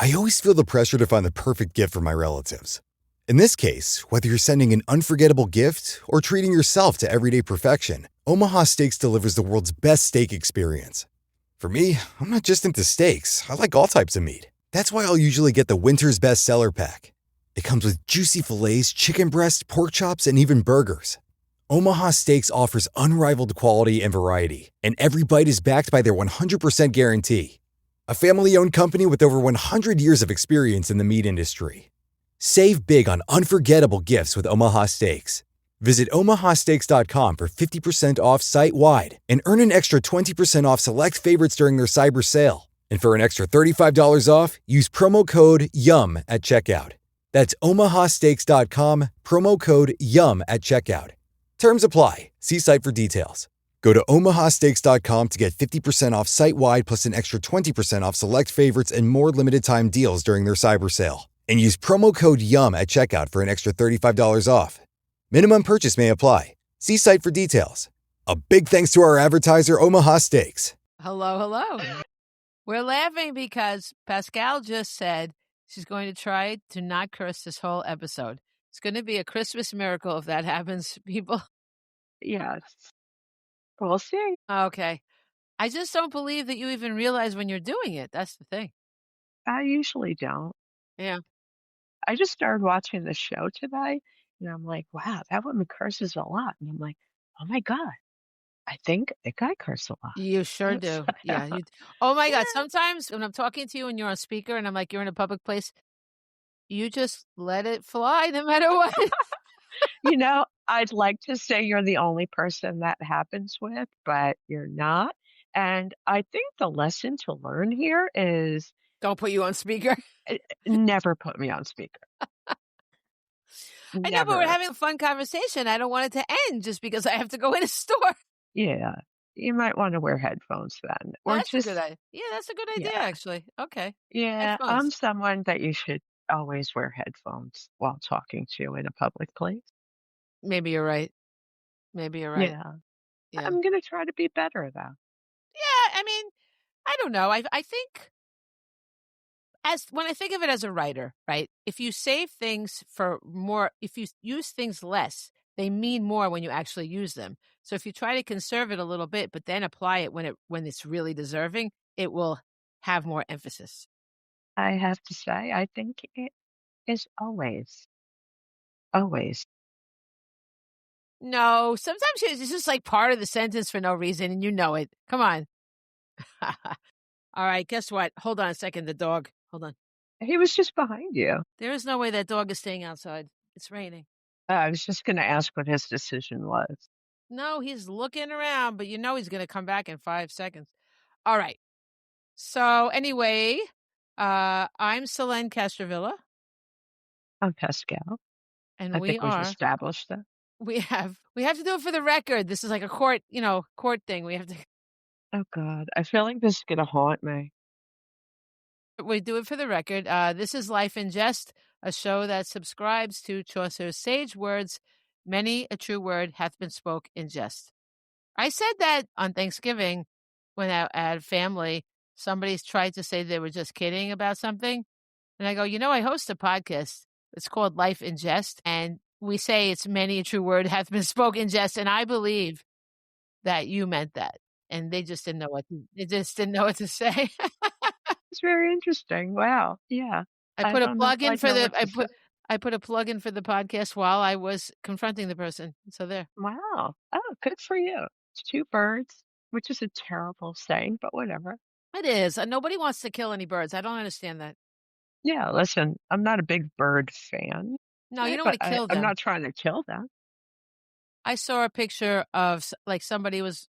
I always feel the pressure to find the perfect gift for my relatives. In this case, whether you're sending an unforgettable gift or treating yourself to everyday perfection, Omaha Steaks delivers the world's best steak experience. For me, I'm not just into steaks. I like all types of meat. That's why I'll usually get the Winter's Best Seller Pack. It comes with juicy fillets, chicken breast, pork chops, and even burgers. Omaha Steaks offers unrivaled quality and variety, and every bite is backed by their 100% guarantee. A family-owned company with over 100 years of experience in the meat industry. Save big on unforgettable gifts with Omaha Steaks. Visit omahasteaks.com for 50% off site-wide and earn an extra 20% off select favorites during their cyber sale. And for an extra $35 off, use promo code YUM at checkout. That's omahasteaks.com, promo code YUM at checkout. Terms apply. See site for details. Go to omahasteaks.com to get 50% off site-wide plus an extra 20% off select favorites and more limited-time deals during their cyber sale. And use promo code YUM at checkout for an extra $35 off. Minimum purchase may apply. See site for details. A big thanks to our advertiser, Omaha Steaks. Hello, hello. We're laughing because Pascale just said she's going to try to not curse this whole episode. It's going to be a Christmas miracle if that happens, people. Yes. We'll see. Okay. I just don't believe that you even realize when you're doing it. That's the thing. I usually don't. Yeah. I just started watching the show today, and I'm like, wow, that woman curses a lot. And I'm like, oh my God, I think I curse a lot. You sure do. Yeah. Oh my God. Sometimes when I'm talking to you and you're on speaker and I'm like, you're in a public place, you just let it fly no matter what. I'd like to say you're the only person that happens with, but you're not. And I think the lesson to learn here is Don't put you on speaker. never put me on speaker. I know, but we're having a fun conversation. I don't want it to end just because I have to go in a store. Yeah. You might want to wear headphones then. Or that's a good idea. Yeah, that's a good idea, actually. Okay. Yeah, Headphones. I'm someone that you should always wear headphones while talking to in a public place. Maybe you're right. Yeah. I'm going to try to be better, though. Yeah, I mean, I don't know. I think when I think of it as a writer, right? If you save things for more, if you use things less, they mean more when you actually use them. So if you try to conserve it a little bit, but then apply it when it's really deserving, it will have more emphasis. I have to say, I think it is always. Always. No, sometimes it's just like part of the sentence for no reason, and you know it. Come on. All right, guess what? Hold on a second. The dog. Hold on. He was just behind you. There is no way that dog is staying outside. It's raining. I was just going to ask what his decision was. No, he's looking around, but you know he's going to come back in 5 seconds. All right. So anyway, I'm Selene Castrovilla. I'm Pascale. And I think we've established that. We have to do it for the record. This is like a court thing. We have to. Oh God, I feel like this is going to haunt me. We do it for the record. This is Life in Jest, a show that subscribes to Chaucer's sage words. Many a true word hath been spoke in jest. I said that on Thanksgiving when I had family. Somebody's tried to say they were just kidding about something. And I go, I host a podcast. It's called Life in Jest. And we say it's many a true word hath been spoken in jest. And I believe that you meant that. And they just didn't know what to say. It's very interesting. Wow. Yeah. I put a plug in for the podcast while I was confronting the person. So there. Wow. Oh, good for you. It's two birds, which is a terrible saying, but whatever. It is. Nobody wants to kill any birds. I don't understand that. Yeah, listen, I'm not a big bird fan. No, you don't want to kill them. I'm not trying to kill them. I saw a picture of somebody was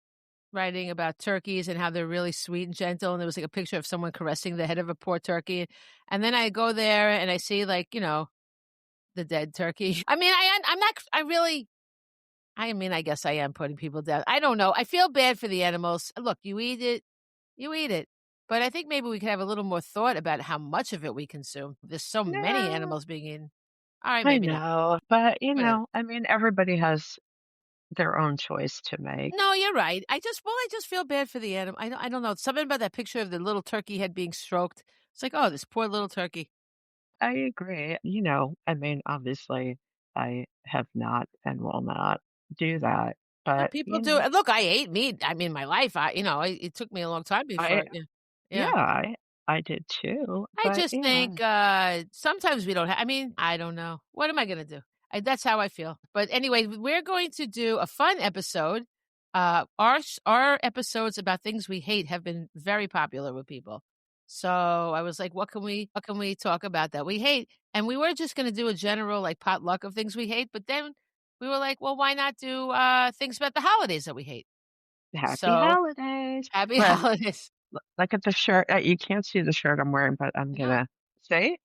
writing about turkeys and how they're really sweet and gentle. And there was a picture of someone caressing the head of a poor turkey. And then I go there and I see the dead turkey. I mean, I guess I am putting people down. I don't know. I feel bad for the animals. Look, you eat it. But I think maybe we could have a little more thought about how much of it we consume. There's so many animals being eaten. All right, maybe I know, but everybody has their own choice to make. No, you're right. I just feel bad for the animal. I don't know. Something about that picture of the little turkey head being stroked It's like, oh, this poor little turkey. I agree. I mean, obviously, I have not and will not do that, No, but, people do look, I ate meat. I mean, my life, it took me a long time I before yeah. yeah, Yeah. I did too, I but, just think, sometimes we don't I mean, I don't know. What am I gonna do? That's how I feel. But anyway, we're going to do a fun episode. Our episodes about things we hate have been very popular with people. So I was like, what can we talk about that we hate? And we were just gonna do a general, like, potluck of things we hate, but then we were like, well, why not do, things about the holidays that we hate? happy So, holidays. happy Look holidays. look at the shirt. You can't see the shirt I'm wearing, but I'm No. gonna say.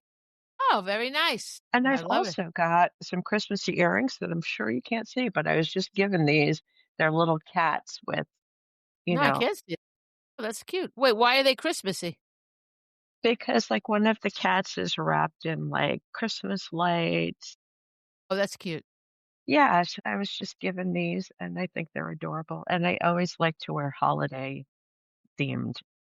Oh, very nice. And I I've love it. also got some Christmassy earrings that I'm sure you can't see, but I was just given these. They're little cats with, you No, I know can't see it. Oh, that's cute. Wait, why are they Christmassy? because, like, one of the cats is wrapped in, like, Christmas lights. Oh, that's cute. Yeah, I was just given these, and I think they're adorable, and I always like to wear holiday-themed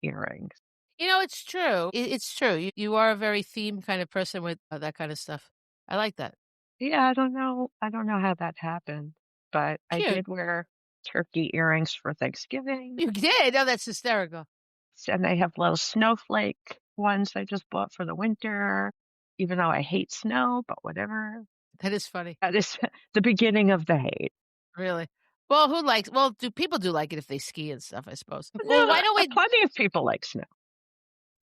earrings. It's true. It's true. You are a very theme kind of person with, that kind of stuff. I like that. Yeah, I don't know how that happened, but I Cute. did wear turkey earrings for Thanksgiving, You did? Oh, that's hysterical. and I have little snowflake ones I just bought for the winter, even though I hate snow, but whatever. That is funny. That is the beginning of the hate. Really. Well, do people do like it if they ski and stuff, I suppose. Well, No, why don't we plenty of people like snow.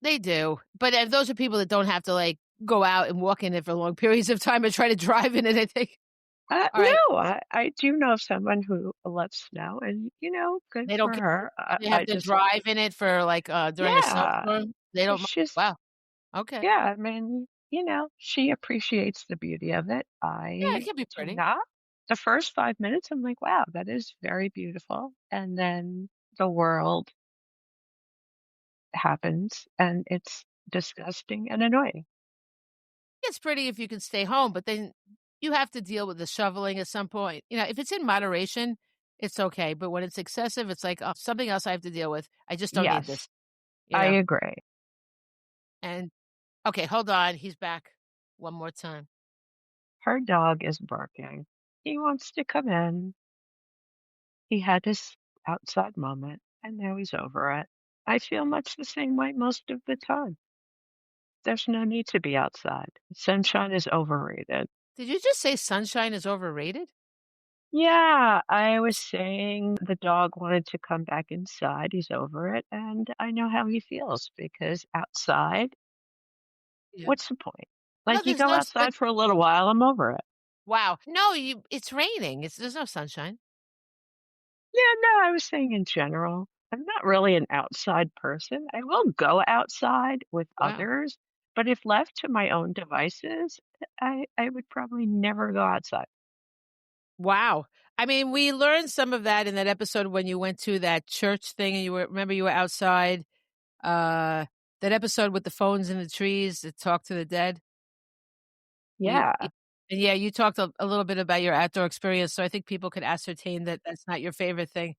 they do. But if those are people that don't have to, like, go out and walk in it for long periods of time and try to drive in it, I think. All right. No, I do know someone who loves snow, and, good They don't for care. her. They have I to just drive in it for, like, during a yeah, snowstorm. They don't mi it's just wow. Okay. yeah, I mean, she appreciates the beauty of it. Yeah, it I can be do pretty. not. The first 5 minutes, I'm like, "Wow, that is very beautiful," and then the world happens, and it's disgusting and annoying. It's pretty if you can stay home, but then you have to deal with the shoveling at some point. If it's in moderation, it's okay, but when it's excessive, it's like, "Oh, something else I have to deal with. I just don't need Yes, this," you I know? agree. And okay, hold on, he's back one more time. Her dog is barking. He wants to come in. He had his outside moment, and now he's over it. I feel much the same way most of the time. There's no need to be outside. Sunshine is overrated. Did you just say sunshine is overrated? Yeah, I was saying the dog wanted to come back inside. He's over it, and I know how he feels because outside, Yeah. what's the point? No, Like, you there's go no s but outside for a little while, I'm over it. wow. No, it's raining. There's no sunshine. Yeah, no, I was saying in general. I'm not really an outside person. I will go outside with Wow. others, but if left to my own devices, I would probably never go outside. Wow. I mean, we learned some of that in that episode when you went to that church thing and you were outside. Uh, that episode with the phones in the trees that talk to the dead. Yeah, And yeah, you talked a little bit about your outdoor experience, so I think people could ascertain that that's not your favorite thing.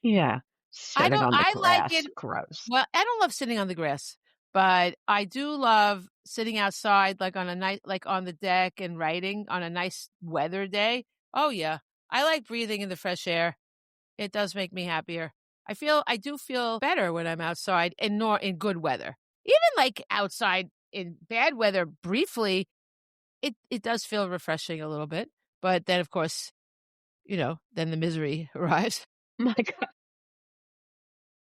yeah. Sitting on the I like grass, it gross. well, I don't love sitting on the grass, but I do love sitting outside, like, on a night like, on the deck and writing on a nice weather day. Oh, yeah. I like breathing in the fresh air. It does make me happier. I do feel better when I'm outside in good weather. Even, like, outside in bad weather briefly, it does feel refreshing a little bit, but then, of course, then the misery arrives. My God.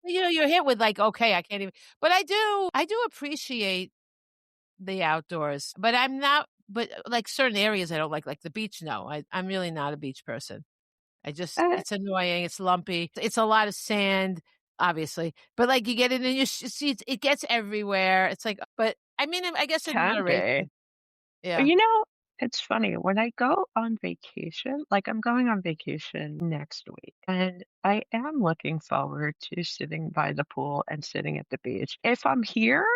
You're hit with, like, "Okay, I can't even" but I do appreciate the outdoors, but like, certain areas I don't like the beach, no, I'm really not a beach person. Uh, It's annoying, it's lumpy, it's a lot of sand, obviously, but, like, you get it and you see it gets everywhere, it's like but, I mean, I guess in can be. moderation. Yeah, You know, it's funny, when I go on vacation, like, I'm going on vacation next week, and I am looking forward to sitting by the pool and sitting at the beach. If I'm here,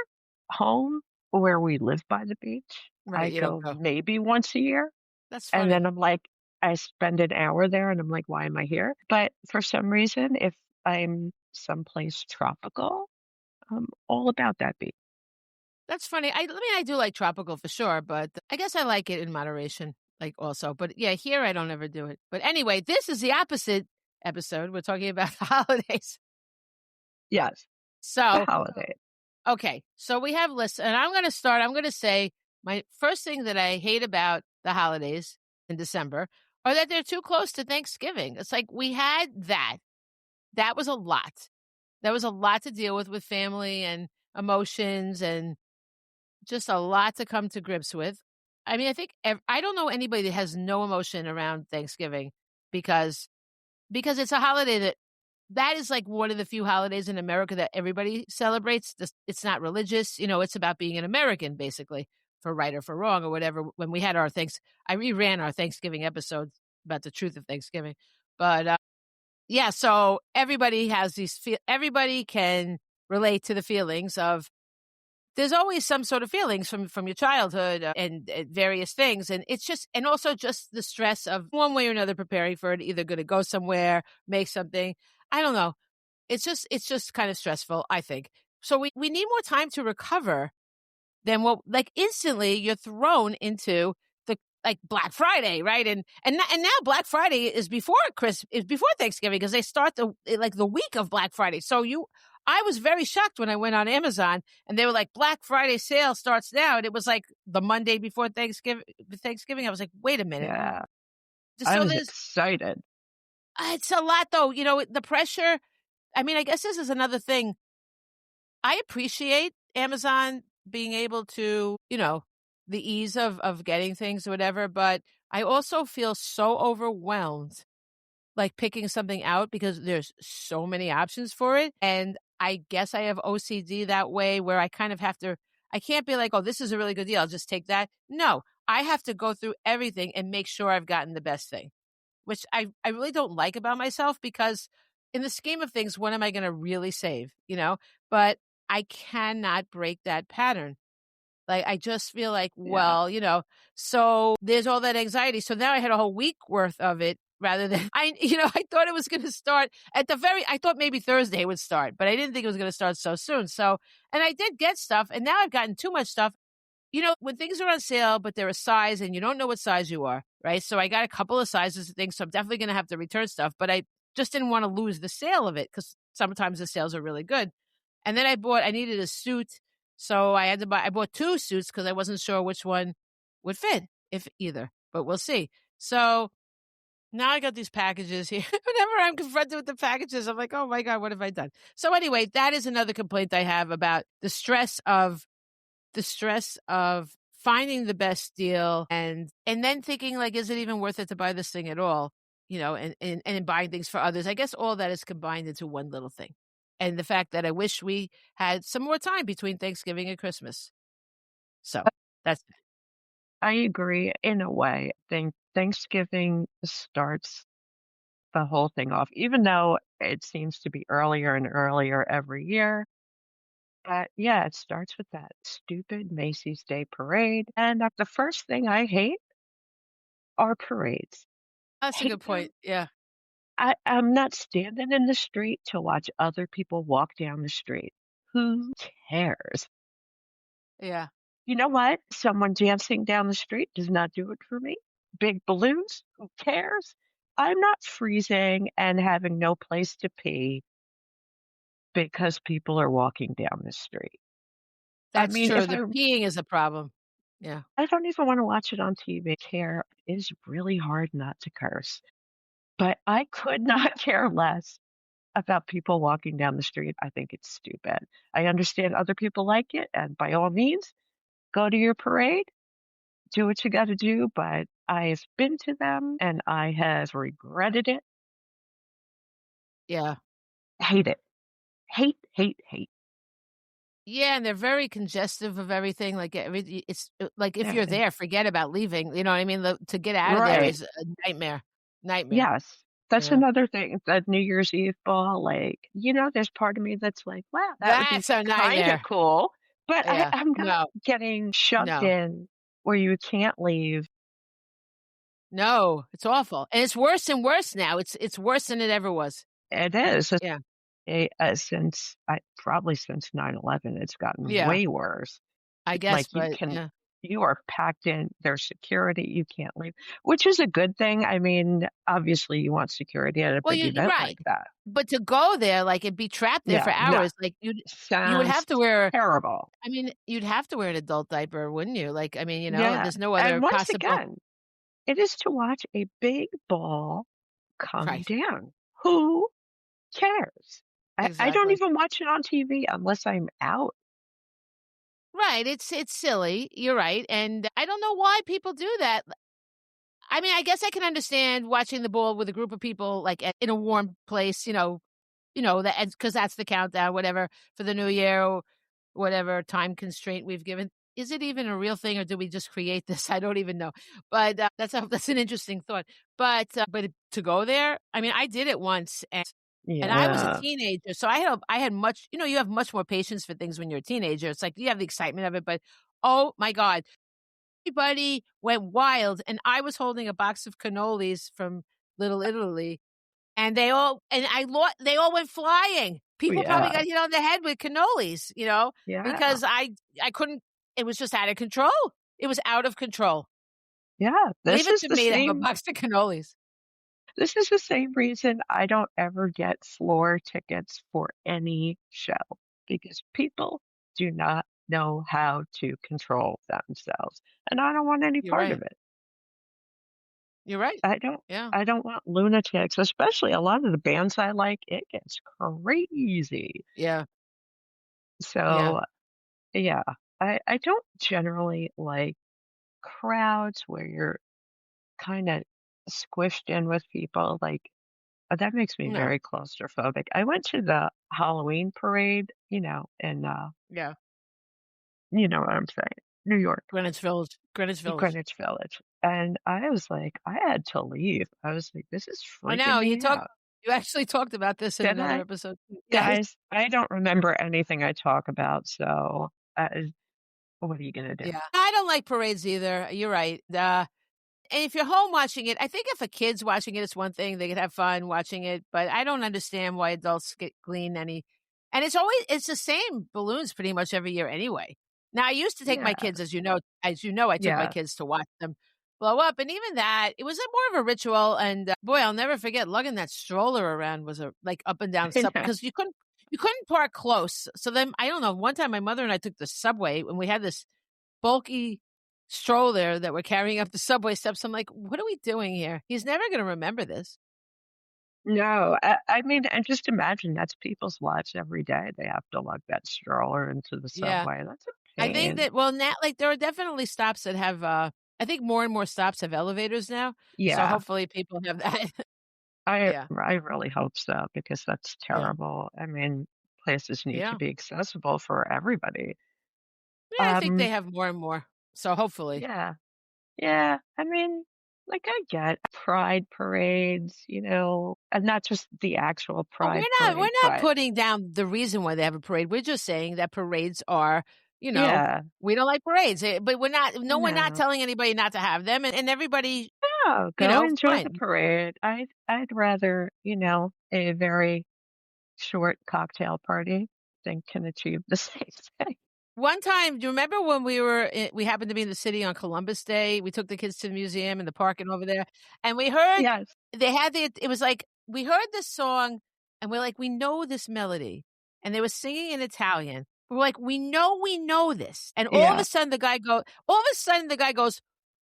home, where we live by the beach, right, I you don't go go. maybe once a year, That's and funny. then I'm like, I spend an hour there, and I'm like, "Why am I here?" But for some reason, if I'm someplace tropical, I'm all about that beach. That's funny. I do like tropical for sure, but I guess I like it in moderation, like, also. But, yeah, here I don't ever do it. But anyway, this is the opposite episode. We're talking about the holidays. Yes, the So, holiday. okay, so we have lists, and I'm gonna say my first thing that I hate about the holidays in December are that they're too close to Thanksgiving. It's like we had that. That was a lot. That was a lot to deal with family and emotions and just a lot to come to grips with. I mean, I think I don't know anybody that has no emotion around Thanksgiving because it's a holiday that is like one of the few holidays in America that everybody celebrates. It's not religious, it's about being an American, basically, for right or for wrong or whatever. When we had I reran our Thanksgiving episode about the truth of Thanksgiving. But yeah, so everybody has everybody can relate to the feelings of there's always some sort of feelings from your childhood and various things, and it's just and also just the stress of one way or another preparing for it, either going to go somewhere, make something. I don't know. It's just kind of stressful, I think. So we need more time to recover than what like instantly you're thrown into the like Black Friday, right? And now Black Friday is before Thanksgiving because they start the week of Black Friday. So I was very shocked when I went on Amazon and they were like Black Friday sale starts now, and it was like the Monday before Thanksgiving. I was like, wait a minute. Yeah, I So was there's excited. it's a lot though. The pressure. I mean, I guess this is another thing. I appreciate Amazon being able to, the ease of getting things or whatever, but I also feel so overwhelmed, like picking something out because there's so many options for it. And I guess I have OCD that way where I kind of have to, I can't be like, oh, this is a really good deal, I'll just take that. No, I have to go through everything and make sure I've gotten the best thing, which I really don't like about myself because in the scheme of things, when am I going to really save, But I cannot break that pattern. Like, I just feel like, Yeah. well, so there's all that anxiety. So now I had a whole week worth of it rather than I thought it was going to start I thought maybe Thursday would start, but I didn't think it was going to start so soon. So, and I did get stuff and now I've gotten too much stuff. When things are on sale, but they're a size and you don't know what size you are, right? So I got a couple of sizes of things. So I'm definitely going to have to return stuff, but I just didn't want to lose the sale of it because sometimes the sales are really good. And then I needed a suit. So I bought two suits because I wasn't sure which one would fit, if either, but we'll see. So now I got these packages here. Whenever I'm confronted with the packages, I'm like, oh my God, what have I done? So anyway, that is another complaint I have about the stress of finding the best deal and then thinking like, is it even worth it to buy this thing at all? And buying things for others. I guess all that is combined into one little thing. And the fact that I wish we had some more time between Thanksgiving and Christmas. So that's I agree in a way. I think Thanksgiving starts the whole thing off, even though it seems to be earlier and earlier every year. But yeah, it starts with that stupid Macy's Day Parade. And the first thing I hate are parades. that's a Hate good them. point. Yeah. I'm not standing in the street to watch other people walk down the street. Who cares? Yeah. You know what? Someone dancing down the street does not do it for me. Big balloons, who cares? I'm not freezing and having no place to pee because people are walking down the street. I That's mean, true. if The peeing is a problem. Yeah. I don't even want to watch it on TV. Care it is really hard not to curse, but I could not care less about people walking down the street. I think it's stupid. I understand other people like it, and by all means, go to your parade, do what you got to do. But I've been to them and I have regretted it. Yeah. Hate it. Hate, hate, hate. Yeah, and they're very congestive of everything. Like it's like if you're Yeah. there, forget about leaving. You know what I mean? To get out of there Right. is a nightmare. Nightmare. Yes. That's Yeah. another thing. That New Year's Eve ball, like, there's part of me that's like, wow, that would be That's a kind of nightmare. cool. But Yeah. I'm not No. getting shoved No. in where you can't leave. No. It's awful. And it's worse and worse now. It's worse than it ever was. It is. Yeah. Probably since 9/11, it's gotten Yeah. way worse. I Like, guess, but yeah. you are packed in, there's security, you can't leave, which is a good thing. I mean, obviously, you want security at a Well, big you're event right. like that. But to go there, like, and be trapped there Yeah, for no, hours, like, you would sounds have to wear terrible. I mean, you'd have to wear an adult diaper, wouldn't you? Like, I mean, Yeah, there's no and other once possible again, it is to watch a big ball come Right, down. Who cares? I don't exactly. even watch it on TV unless I'm out. Right, it's silly, you're right, and I don't know why people do that. I mean, I guess I can understand watching the ball with a group of people, like, in a warm place, that because that's the countdown, whatever, for the new year or whatever time constraint we've given. Is it even a real thing or do we just create this? I don't even know. But that's an interesting thought. But to go there, I mean, I did it once and I was a Yeah. teenager, so I had much, you have much more patience for things when you're a teenager. It's like you have the excitement of it, but oh my God, everybody went wild and I was holding a box of cannolis from Little Italy and they all went flying. People probably Yeah. got hit on the head with cannolis, Yeah. because I couldn't it was just out of control. It was out of control. Yeah. Leave it to me to have a box of cannolis. This is the same reason I don't ever get floor tickets for any show because people do not know how to control themselves, and I don't want any You're part right. of it. You're right. I don't Yeah. I don't want lunatics, especially a lot of the bands I like, it gets crazy. Yeah. Yeah. So, yeah, I don't generally like crowds where you're kinda squished in with people, like, that makes me No. very claustrophobic. I went to the Halloween parade, in, Yeah. you know what I'm saying, New York, Greenwich Village. Greenwich Village. Greenwich Village, and I was like I had to leave. I was like, "This is I freaking know, me out." you actually talked about this in Did another I? episode. Yes. Guys, I don't remember anything I talk about, so, what are you gonna do? Yeah. I don't like parades either. You're right. And if you're home watching it, I think if a kid's watching it, it's one thing. They could have fun watching it, but I don't understand why adults get glean any and it's the same balloons pretty much every year anyway. Now, I used to take my Yeah, kids, I took my yeah, kids to watch them blow up, and even that, it was a more of a ritual, and, boy, I'll never forget lugging that stroller around was like, up and down I sub know. because you couldn't park close. So then, I don't know, one time my mother and I took the subway, and we had this bulky stroller that we're carrying up the subway steps. I'm like, "What are we doing here? He's never gonna remember this." No, I mean, and just imagine that's people's lives every day. They have to lug that stroller into the Yeah. subway. That's a I think pain. that well, now like, there are definitely stops that have, I think more and more stops have elevators now, so Yeah, hopefully people have that. I Yeah. I really hope so because that's Yeah. terrible. I mean, places need to Yeah. be accessible for everybody. Yeah, I think they Um, have more and more, so hopefully. yeah, yeah. I mean, like I get pride parades, and not just the actual Oh, pride we're parade, not but putting down the reason why they have a parade, we're just saying that parades are, you know, yeah, we don't like parades, but we're not no, telling anybody not to have them, and everybody, no, go enjoy the fine. parade. I'd rather, a very short cocktail party than can achieve the same thing. One time, do you remember when we happened to be in the city on Columbus Day? We took the kids to the museum and the park and over there, and we heard Yes, they had it was like, we heard this song, and we're like, "We know this melody," and they were singing in Italian. We're like, we know this," and yeah. all of a sudden the guy goes,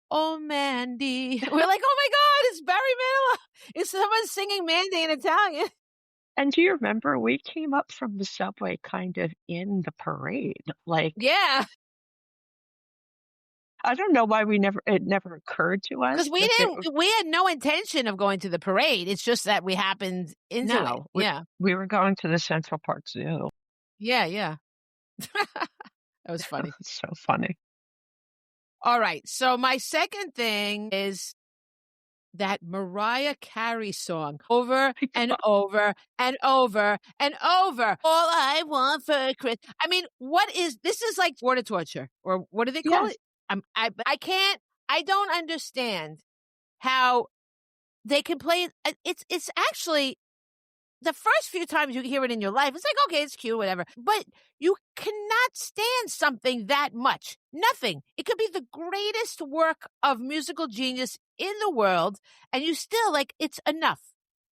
"Oh, Mandy." We're like, "Oh my god, it's Barry Manilow. It's someone singing Mandy in Italian." And do you remember we came up from the subway kind of in the parade? Like, Yeah. I don't know why it never occurred to 'Cause us that there we had no intention of going to the parade, it's just that we happened into it. no, Yeah. we were going to the Central Park Zoo. Yeah, yeah. That was funny. It's so funny. Alright, so my second thing is that Mariah Carey song over and over and over and over. All I want for Chris I mean, this is like water torture, or what do they call Yes. it? I can't I don't understand how they can play it it's actually the first few times you hear it in your life, it's like, okay, it's cute, whatever. But you cannot stand something that much. Nothing. It could be the greatest work of musical genius in the world, and you still like, it's enough.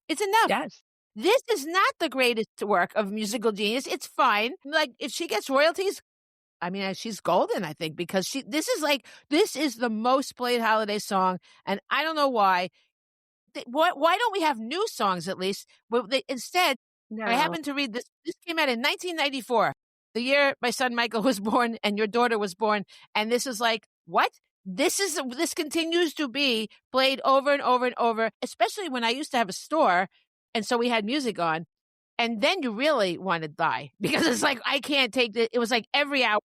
It's enough. Yes. This is not the greatest work of musical genius. It's fine. Like, if she gets royalties, I mean, she's golden, I think, because this is the most played holiday song, and I don't know why. Why don't we have new songs at least? Well, instead, I No. happened to read this. This came out in 1994, the year my son Michael was born and your daughter was born. And this is like, what? This continues to be played over and over and over, especially when I used to have a store, and so we had music on. And then you really want to die because it's like I can't take it. It was like every hour,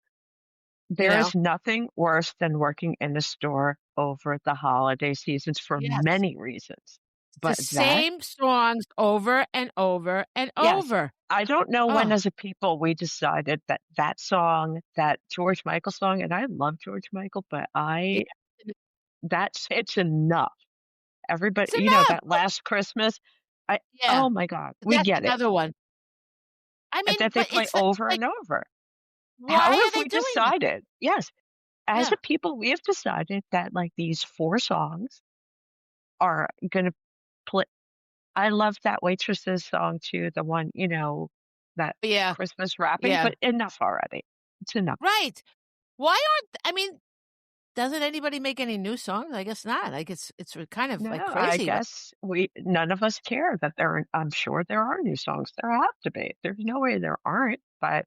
you There know. is nothing worse than working in a store over the holiday seasons for Yes, many reasons. the But that, same songs over and over and yes, over. I don't know when Oh, as a people we decided that that song, that George Michael song, and I love George Michael, but yeah, it's enough. Everybody, it's that enough. last Christmas, Yeah, oh my God, we that's get it. another one. I And mean, that they but play it's over like, and over. How why are have they we doing that? decided? Yes, as Yeah, a people, we have decided that like these four songs are going to play. I love that waitress's song too, the one, that yeah, Christmas wrapping, yeah, but enough already. It's enough. right. Why aren't I mean, doesn't anybody make any new songs? I guess not. Like, it's kind of, No, like, I crazy, right? guess none of us care that I'm sure there are new songs. There have to be. There's no way there aren't, but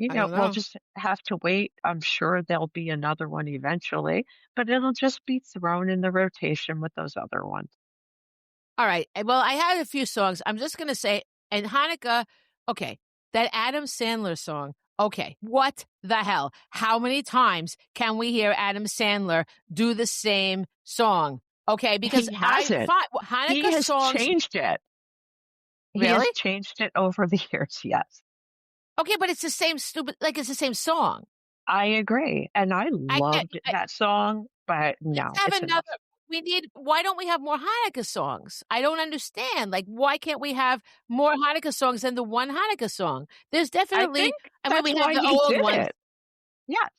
I don't we'll know. just have to wait. I'm sure there'll be another one eventually, but it'll just be thrown in the rotation with those other ones. Alright, well, I had a few songs. I'm just gonna say, and Hanukkah, okay, that Adam Sandler song, okay, what the hell? How many times can we hear Adam Sandler do the same song? Okay, because He I hasn't. thought He Hanukkah has songs. changed it. He Really? has changed it over the years. Yes. Okay, but it's the same stupid, like, it's the same song. I agree, and I I can't loved that song, but let's no, have it's another. enough. Why don't we have more Hanukkah songs? I don't understand. Like, why can't we have more Hanukkah songs than the one Hanukkah song? There's I definitely, think I mean, that's we have why the he old did ones. it. Yes,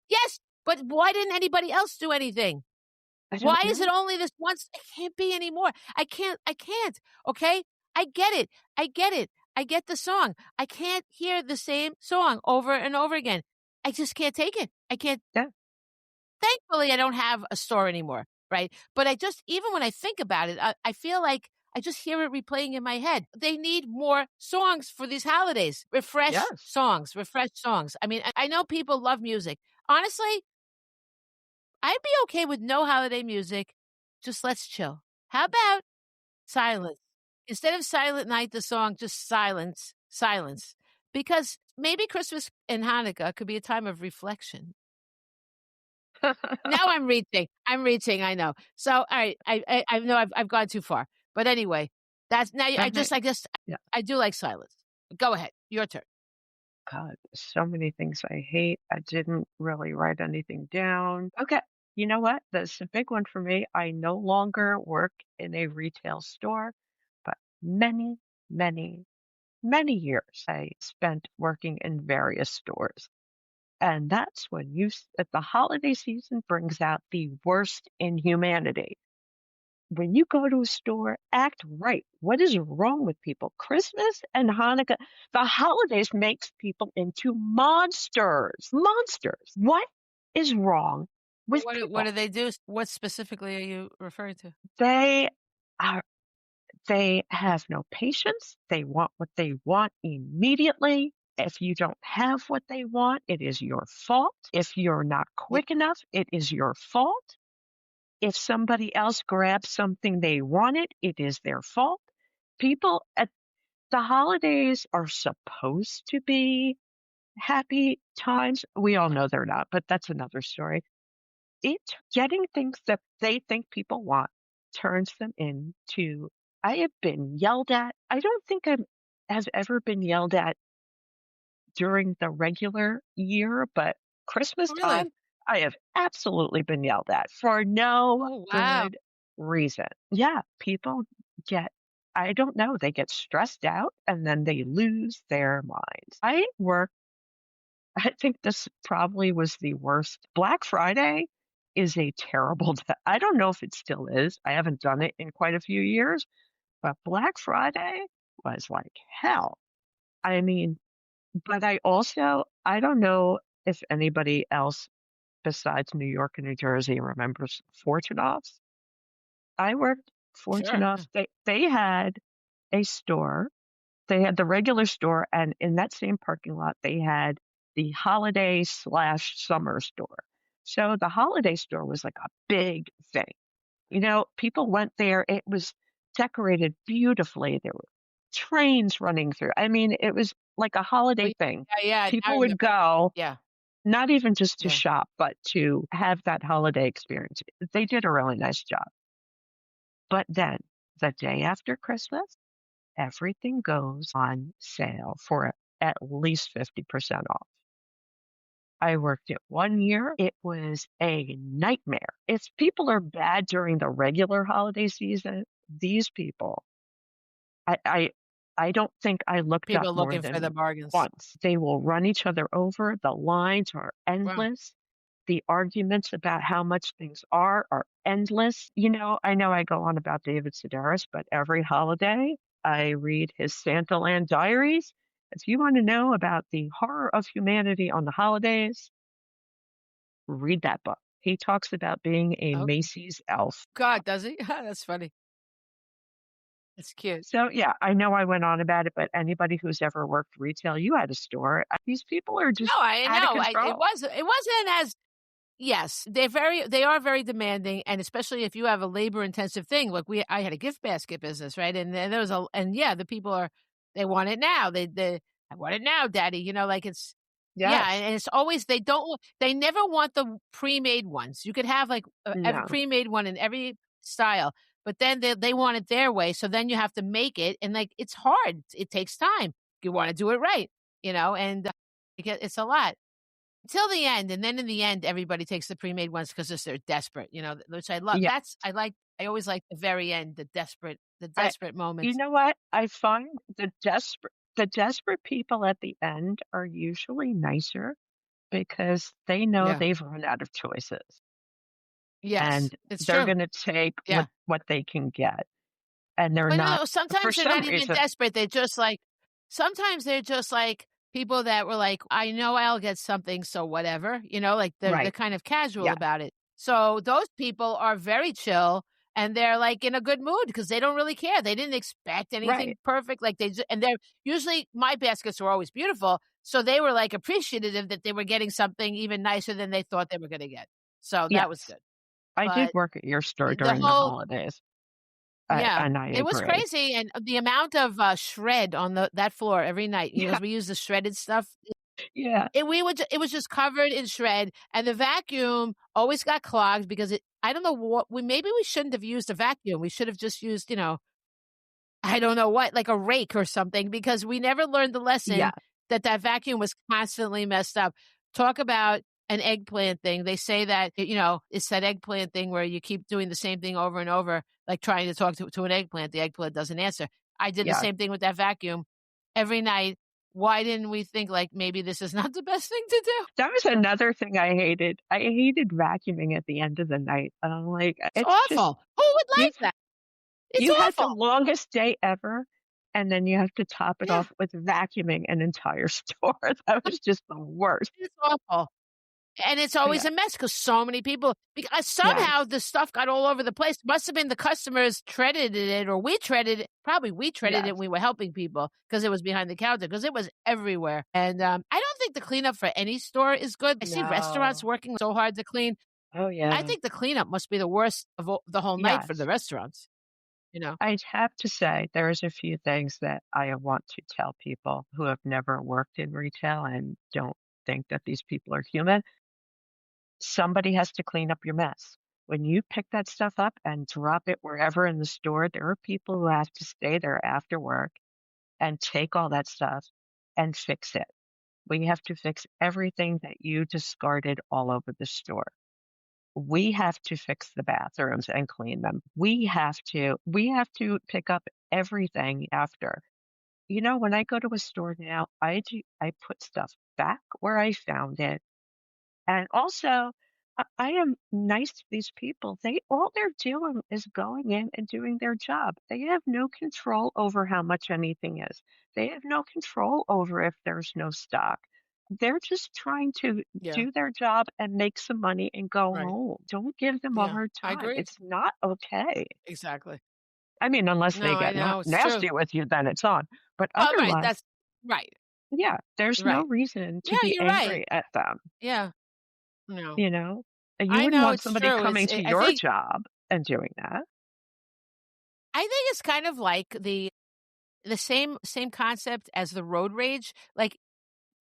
Yes, but why didn't anybody else do anything? I don't Why is know. it only this once? It can't be anymore. I can't, okay? I get it. I get it. I get the song. I can't hear the same song over and over again. I just can't take it. I can't. Yeah, Thankfully, I don't have a store anymore, right? But I just, even when I think about it, I feel like I just hear it replaying in my head. They need more songs for these holidays. Refresh yes. songs, refresh songs. I mean, I know people love music. Honestly, I'd be okay with no holiday music. Just let's chill. How about silence? Instead of Silent Night, the song, just silence, silence. Because maybe Christmas and Hanukkah could be a time of reflection. Now I'm reaching. I'm reaching, I know. So, all right, I know I've gone too far. But anyway, that's now I guess Yeah. I do like silence. Go ahead. Your turn. God, so many things I hate. I didn't really write anything down. Okay. You know what? That's a big one for me. I no longer work in a retail store, but many, many, many years I spent working in various stores. And that's when at the holiday season brings out the worst in humanity. When you go to a store, act right. What is wrong with people? Christmas and Hanukkah, the holidays makes people into monsters. Monsters. What is wrong with What people? do they do? What specifically are you referring to? They are they have no patience. They want what they want immediately. If you don't have what they want, it is your fault. If you're not Yeah, quick enough, it is your fault. If somebody else grabs something they wanted, it is their fault. People at the holidays are supposed to be happy times. We all know they're not, but that's another story. It getting things that they think people want turns them into I have been yelled at. I don't think I've ever been yelled at during the regular year, but Christmas oh, really? time, I have absolutely been yelled at for no Oh, wow. good reason. Yeah, people get I don't know, they get stressed out and then they lose their minds. I think this probably was the worst. Black Friday is a terrible I don't know if it still is. I haven't done it in quite a few years, but Black Friday was like hell. I mean, but I don't know if anybody else besides New York and New Jersey remembers Fortunoffs. I worked Sure. Yeah. Fortunoffs. They had a store. They had the regular store, and in that same parking lot, they had the holiday/summer store. So the holiday store was like a big thing. People went there. It was decorated beautifully. There were trains running through. I mean, it was like a Oh, holiday thing. yeah, yeah. Now I People would remember. go Yeah. not even just to Yeah. shop, but to have that holiday experience. They did a really nice job. But then the day after Christmas, everything goes on sale for at least 50% off. I worked it 1 year. It was a nightmare. If people are bad during the regular holiday season, these people, I, I, I don't think I looked up People more looking for the than bargains. once. They will run each other over. The lines are Wow. endless. The arguments about how much things are endless. I know I go on about David Sedaris, but every holiday I read his Santaland diaries. If you want to know about the horror of humanity on the holidays, read that book. He talks about being a Okay. Macy's elf. God, does he? That's funny. That's cute. So, yeah, I know I went on about it, but anybody who's ever worked retail, you had a store. These people are No, just I out of know. It control. wasn't as. Yes, they are very demanding, and especially if you have a labor-intensive thing, like I had a gift basket business, right? And there was yeah, the people they want it now. "I want it now, daddy," like it's yeah, Yes. and it's always they never want the pre-made ones. You could have, like, every No. pre-made one in every style, but then they want it their way, so then you have to make it, and, like, it's hard. It takes time. You wanna do it right, and, it's a lot. Till the end, and then in the end, everybody takes the pre-made ones because 'cause they're desperate, which I love. Yeah. I always like the very end, the I desperate You moments. know what? I find the desperate people at the end are usually nicer because they know Yeah. they've run out of choices Yes, and it's they're true. gonna take Yeah. what they can get, and they're But not no, for sometimes they're some not even reason. desperate, sometimes they're just, like, people that were like, "I know I'll get something, so whatever," like, they're Right. kind of casual Yeah. about it. So, those people are very chill, and they're, like, in a good mood because they don't really care. They didn't expect anything Right. perfect, like, and they're usually my baskets are always beautiful, so they were, like, appreciative that they were getting something even nicer than they thought they were gonna get. So, that was Yes. good. I did But work at your store the during the whole holidays, yeah, and I it was agree. crazy, and the amount of, shred on that floor every night, Yeah. 'cause we use the shredded stuff. Yeah. It was just covered in shred, and the vacuum always got clogged because I don't know what maybe we shouldn't have used a vacuum. We should have just used, I don't know what, like a rake or something, because we never learned the lesson Yeah. that vacuum was constantly messed up. Talk about an eggplant thing. They say that, it's that eggplant thing where you keep doing the same thing over and over, like trying to talk to an eggplant. The eggplant doesn't answer. I did the Yeah. same thing with that vacuum every night. Why didn't we think, like, maybe this is not the best thing to do? That was another thing I hated. I hated vacuuming at the end of the night. I'm like, It's it's just awful. Who would like you've that? It's you had the awful. longest day ever, and then you have to top it Yeah, off with vacuuming an entire store. That was just the worst. it's awful. And it's always Yeah. a mess because so many people because somehow Yes. the stuff got all over the place. Must have been the customers treaded it or we treaded it. Probably we treaded it Yes. when we were helping people because it was behind the counter because it was everywhere. And, I don't think the cleanup for any store is good. I see restaurants No. working so hard to clean. Oh, I yeah. think the cleanup must be the worst of the whole night for the Yes. restaurants, you know? I'd have to say there's a few things that I want to tell people who have never worked in retail and don't think that these people are human. Somebody has to clean up your mess. When you pick that stuff up and drop it wherever in the store, there are people who have to stay there after work and take all that stuff and fix it. We have to fix everything that you discarded all over the store. We have to fix the bathrooms and clean them. We have to pick up everything after. When I go to a store now, I put stuff back where I found it. And also, I am nice to these people. All they're doing is going in and doing their job. They have no control over how much anything is. They have no control over if there's no stock. They're just trying to Yeah. do their job and make some money and go Right. home. Don't give them a Yeah. hard I time. agree. It's not okay. Exactly. I mean, unless they No, I get know. It's true. nasty with you, then it's on. But Well, right. otherwise, That's right. yeah, there's no Right. reason Yeah, to be you're right. angry at them. Yeah. No. You know? You I wouldn't know want it's somebody true. coming to I your think job and doing that. it's kind of like the same concept as the road rage.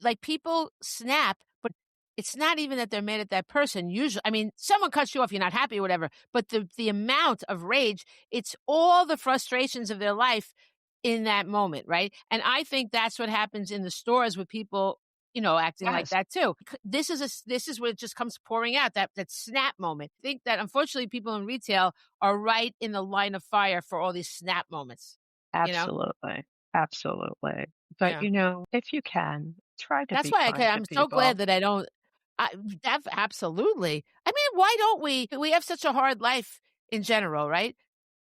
Like people snap, but it's not even that they're mad at that person. Usually, I mean, someone cuts you off, you're not happy or whatever, but the amount of rage, it's all the frustrations of their life in that moment, right? And I think that's what happens in the stores with people, acting like Yes, that too. This is where it just comes pouring out, that snap moment. I think that unfortunately people in retail are right in the line of fire for all these snap moments, you know? absolutely. Absolutely. But, Yeah. if you can, try to That's be why kind to I'm so people. glad that I don't I absolutely. I mean, why don't we? We have such a hard life in general, right?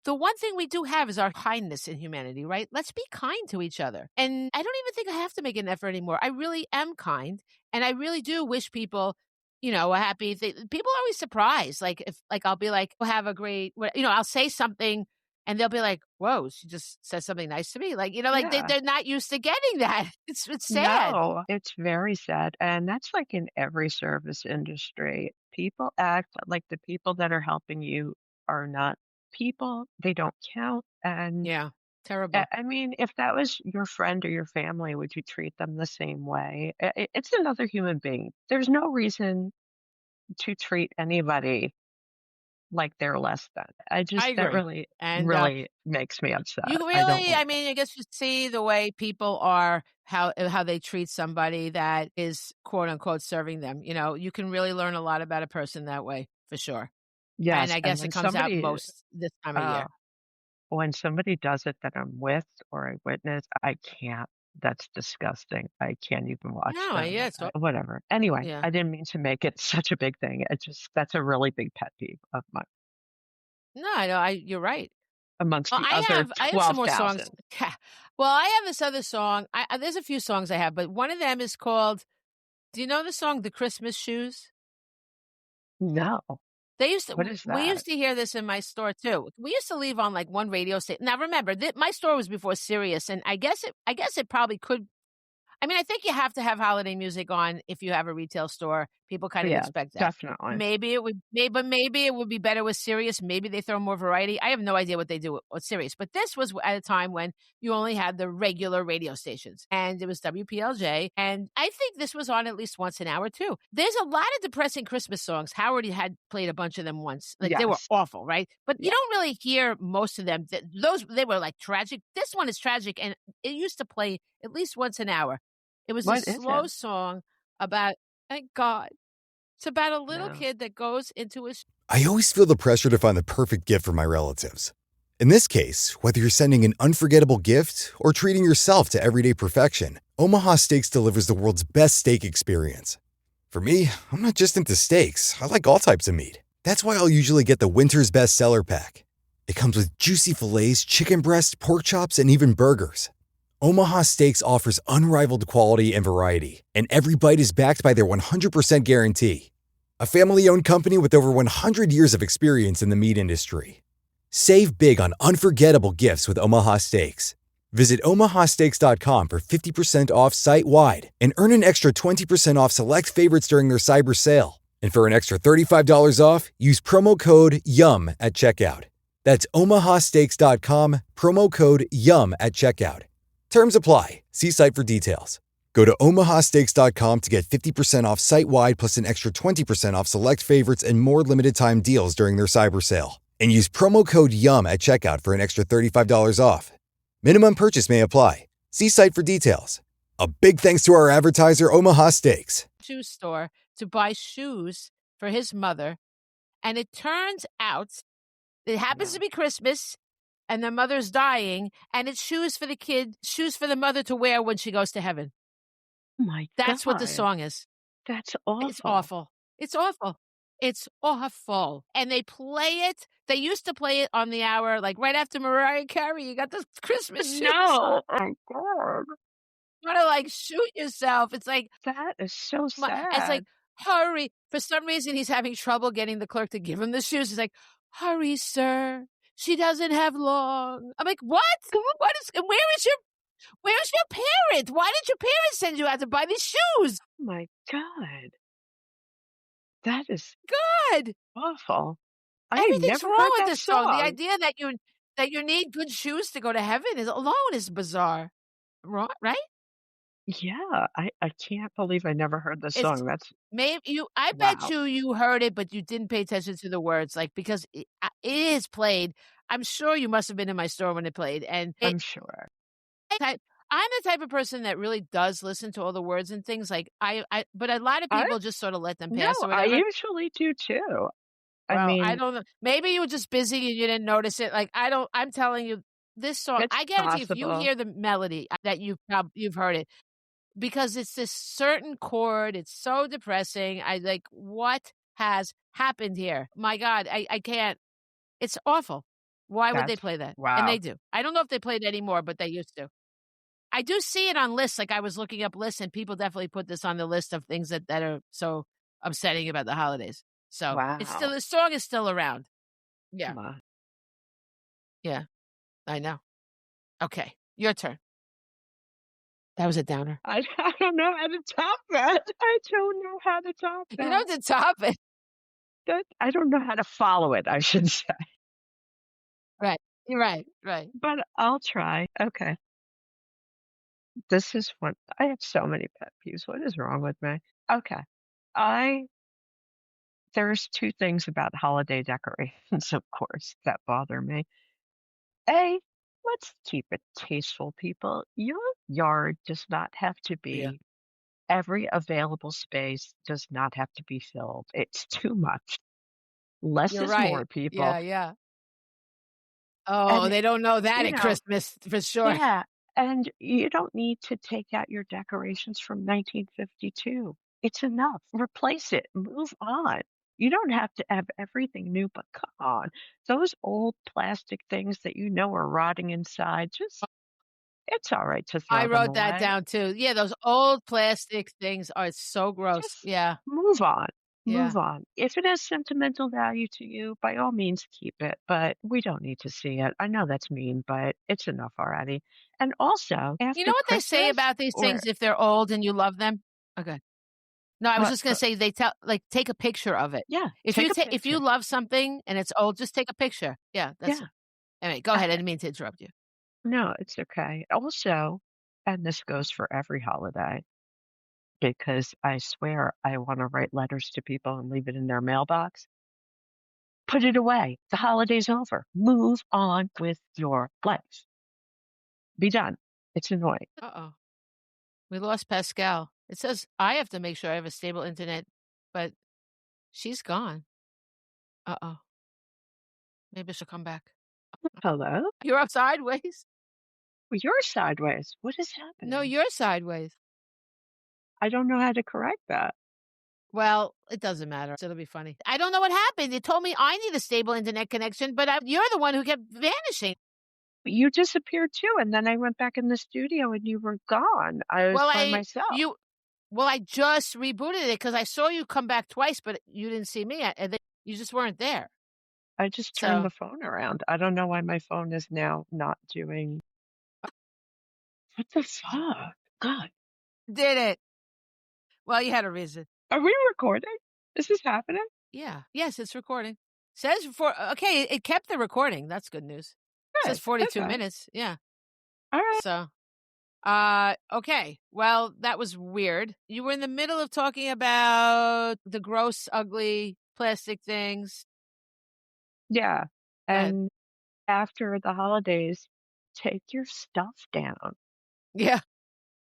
The one thing we do have is our kindness in humanity, right? Let's be kind to each other. And I don't even think I have to make an effort anymore. I really am kind, and I really do wish people, a happy people are always surprised. Like if I'll be like, "Well, have a great," I'll say something and they'll be like, "Whoa, she just said something nice to me." Like, like Yeah. they're not used to getting that. It's sad. No, it's very sad. And that's like in every service industry. People act like the people that are helping you are not people. They don't count. And Yeah. I Terrible. I mean, if that was your friend or your family, would you treat them the same way? It's another human being. There's no reason to treat anybody like they're less than. I That agree. really, And, really makes me upset. you I don't really like I mean, I guess you see the way people are, how they treat somebody that is, quote, unquote, "serving them," you can really learn a lot about a person that way, for sure. And yes, I and guess it comes out most this time of uh, year. when somebody does it that I'm with or I witness, I can't. That's disgusting. I can't even watch No, them. yeah, it's Whatever. Anyway, yeah. I didn't mean to make it such a big thing. That's a really big pet peeve of mine No, I know, you're right. amongst Well, the other I have some more songs. 12,000. Well, I have this other song. There's a few songs I have, but one of them is called, do you know the song "The Christmas Shoes"? No. They used to What is we that? used to hear this in my store too. We used to leave on, like, one radio station. Now remember, my store was before Sirius, and I guess it probably could. I mean, I think you have to have holiday music on if you have a retail store. People kind of Yeah, expect that. definitely. Maybe it would be better with Sirius. Maybe they throw more variety. I have no idea what they do with Sirius, but this was at a time when you only had the regular radio stations, and it was WPLJ. And I think this was on at least once an hour too. There's a lot of depressing Christmas songs. Howard had played a bunch of them once. Like, they were Yes. awful, right? But you Yeah. don't really hear most of them. Those they were like tragic. This one is tragic, and it used to play at least once an hour. It was a What is it? slow song about, thank God. It's about a little No. kid that goes into his. I always feel the pressure to find the perfect gift for my relatives. In this case, whether you're sending an unforgettable gift or treating yourself to everyday perfection, Omaha Steaks delivers the world's best steak experience. For me, I'm not just into steaks. I like all types of meat. That's why I'll usually get the Winter's Best Seller Pack. It comes with juicy fillets, chicken breast, pork chops, and even burgers. Omaha Steaks offers unrivaled quality and variety, and every bite is backed by their 100% guarantee. A family-owned company with over 100 years of experience in the meat industry. Save big on unforgettable gifts with Omaha Steaks. Visit omahasteaks.com for 50% off site-wide and earn an extra 20% off select favorites during their cyber sale. And for an extra $35 off, use promo code YUM at checkout. That's omahasteaks.com, promo code YUM at checkout. Terms apply. See site for details. Go to omahasteaks.com to get 50% off site-wide plus an extra 20% off select favorites and more limited-time deals during their cyber sale. And use promo code YUM at checkout for an extra $35 off. Minimum purchase may apply. See site for details. A big thanks to our advertiser, Omaha Steaks. Shoe store to buy shoes for his mother, And it turns out it happens to No. be Christmas and the mother's dying, and it's shoes for the mother to wear when she goes to heaven. Oh my That's what the God. song is. That's It's awful. awful. It's awful. It's awful. And they play it they used to play it on the hour, like, right after Mariah Carey, you got the Christmas shoes on. No. Oh my God. You wanna, like, shoot yourself. It's like, That is so my it's like, sad. "Hurry." For some reason, he's having trouble getting the clerk to give him the shoes. He's like, "Hurry, sir. She doesn't have long." I'm like, "What? God, What is and where's your parent? Why did your parents send you out to buy these shoes?" oh my God. That is God! awful. I Everything's never wrong heard with that this song. The song. idea that you need good shoes to go to heaven is alone is bizarre. Right? Yeah, I can't believe I never heard this It's song. That's maybe you I bet wow, you heard it, but you didn't pay attention to the words, like, because it is played. I'm sure you must have been in my store when it played, and I'm sure. type I'm the type of person that really does listen to all the words and things, like, but a lot of I people just sorta let them no, pass or I whatever. usually do too. I Well, I mean, don't know. Maybe you were just busy and you didn't notice it, like, I'm telling you, this song it's I guarantee if you possible. hear the melody, that you've heard it. Because it's this certain chord, it's so depressing, I like, what has happened here? My God, I can't it's awful. Why would they That's play that? And they wow. do. I don't know if they play it anymore, but they used to. I do see it on lists, like, I was looking up lists, and people definitely put this on the list of things that are so upsetting about the holidays. So, it's still Wow. the song is still around. Yeah, Come on. yeah, I know. Okay, your turn. That was a downer. I don't know how to top that. I don't know how to top You know, that. to top it. That I don't know how to follow it, I should say, Right. You're right, right. but I'll try. Okay. This is one I have so many pet peeves. What is wrong with me? Okay. I there's 2 things about holiday decorations, of course, that bother me. A, let's keep it tasteful, people. Your yard does not have to Yeah. be every available space does not have to be filled. It's too much. Less You're is more, right. people. Yeah, yeah. Oh, And, they don't know that you at know, Christmas for sure. yeah, and you don't need to take out your decorations from 1952. It's enough. Replace it. Move on. You don't have to have everything new, but come on. Those old plastic things that you know are rotting inside, just it's all right to I throw them wrote that away. down too. Yeah, those old plastic things are so gross. Just Yeah, move on. yeah. Move on. If it has sentimental value to you, by all means keep it, but we don't need to see it. I know that's mean, but it's enough already. And also, You know after what they say Christmas about these or things if they're old and you love them? Okay. No, I was what, just gonna say they tell like, take a picture of it. yeah, take a If you picture. love something and it's old, just take a picture. Yeah, that's Yeah. anyway, go Uh, ahead. I didn't mean to interrupt you. no, it's okay. Also, and this goes for every holiday, because I swear I want to write letters to people and leave it in their mailbox. Put it away. The holiday's over. Move on with your life. Be done. It's annoying. Uh-oh. We lost Pascal. It says I have to make sure I have a stable internet, but she's gone. Uh-oh. Maybe she'll come back. Hello? You're up sideways. Well, you're sideways. What is No, happening? you're sideways. I don't know how to correct that. Well, it doesn't matter. It'll be funny. I don't know what happened. It told me I need a stable internet connection, but you're the one who kept vanishing. You disappeared too, and then I went back in the studio and you were gone. I was Well, by myself. I just rebooted it because I saw you come back twice, but you didn't see me. And then you just weren't there. I just turned So the phone around. I don't know why my phone is now not doing what the fuck? God. did it. Well, you had a reason. Are we recording? Is this happening? Yeah. Yes, it's recording. Says for okay, it kept the recording. That's good news. Says Good. 42 Okay. minutes. Yeah. All right. So okay. Well, that was weird. You were in the middle of talking about the gross, ugly plastic things. Yeah. Go ahead. And after the holidays, take your stuff down. Yeah.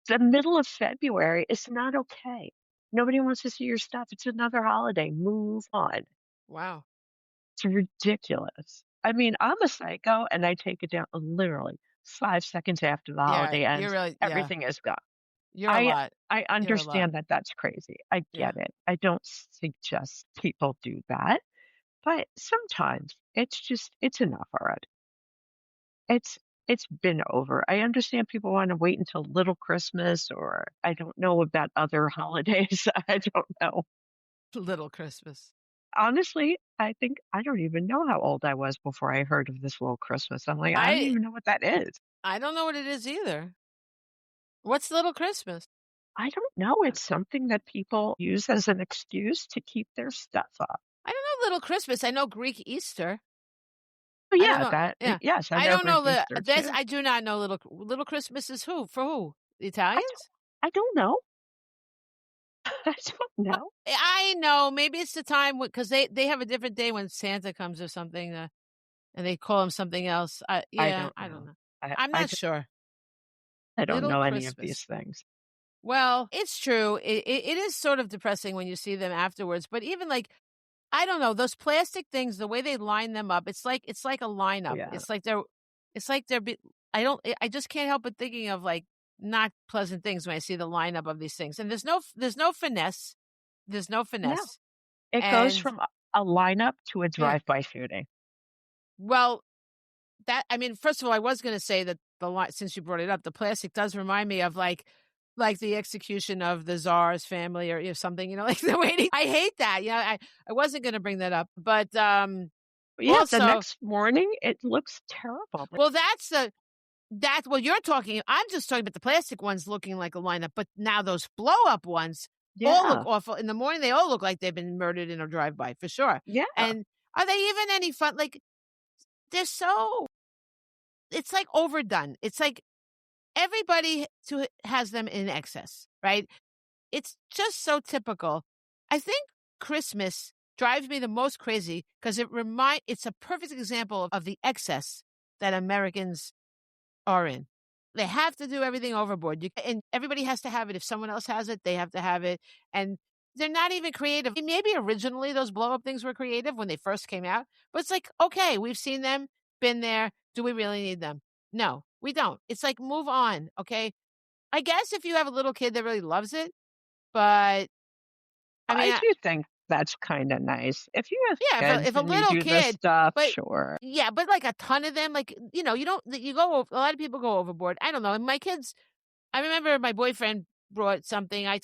The middle of February is not okay. Nobody wants to see your stuff. It's another holiday. Move on. Wow. It's ridiculous. I mean, I'm a psycho, and I take it down literally 5 seconds after the Yeah, holiday you're ends, really yeah, everything is gone. you're a I lot. I You're a lot. understand that that's crazy. I Yeah. get it. I don't suggest people do that, but sometimes it's enough already. It's it's been over. I understand people wanna wait until Little Christmas, or I don't know about other holidays. I don't know. Little Christmas. Honestly, I don't even know how old I was before I heard of this Little Christmas. I'm like, I don't I even know what that is. I don't know what it is either. What's Little Christmas? I don't know. It's something that people use as an excuse to keep their stuff up. I don't know Little Christmas. I know Greek Easter. But I don't yeah, know. that Yeah. yes, I I know don't know Greek the Easter that's too. I do not know Little Christmas is who? For who? The I don't Italians? I don't know. I don't Uh, know. I know. Maybe it's the time because they have a different day when Santa comes or something, and they call him something else. I Yeah, don't I don't know. know. I I'm I not don't sure. I don't Little know any of these Christmas. things. Well, it's true. It is sort of depressing when you see them afterwards. But even like I don't know those plastic things, the way they line them up. It's like a lineup. Yeah. It's like they're. I don't. I just can't help but thinking of like not pleasant things when I see the lineup of these things. And there's no finesse. There's no No. finesse. It goes And from a lineup to a yeah. drive-by shooting. Well, that I mean, first of all, I was gonna say that the line since you brought it up, the plastic does remind me of, like the execution of the Tsar's family or, something, like the way I hate that, I wasn't gonna bring that up, but, But yeah, the also next morning, it looks terrible. Like, well, that's what you're talking I'm just talking about the plastic ones looking like a lineup, but now those blow up ones all look yeah. awful. In the morning, they all look like they've been murdered in a drive-by, for sure, Yeah. and are they even any fun? Like, they're so it's, like, overdone. It's like everybody has them in excess, right? It's just so typical. I think Christmas drives me the most crazy because it's a perfect example of the excess that Americans are in. They have to do everything overboard. And everybody has to have it. If someone else has it, they have to have it. And they're not even creative. Maybe originally those blow up things were creative when they first came out, but it's like, okay, we've seen them, been there. Do we really need them? No, we don't. It's like, move on. Okay. I guess if you have a little kid that really loves it, but I I mean, do think that's kinda nice. If you have yeah, kids if a and you little do this kid, stuff, but sure. yeah, but like a ton of them, like, you don't, you a lot of people go overboard. I don't know. And my kids, I remember my boyfriend brought something. He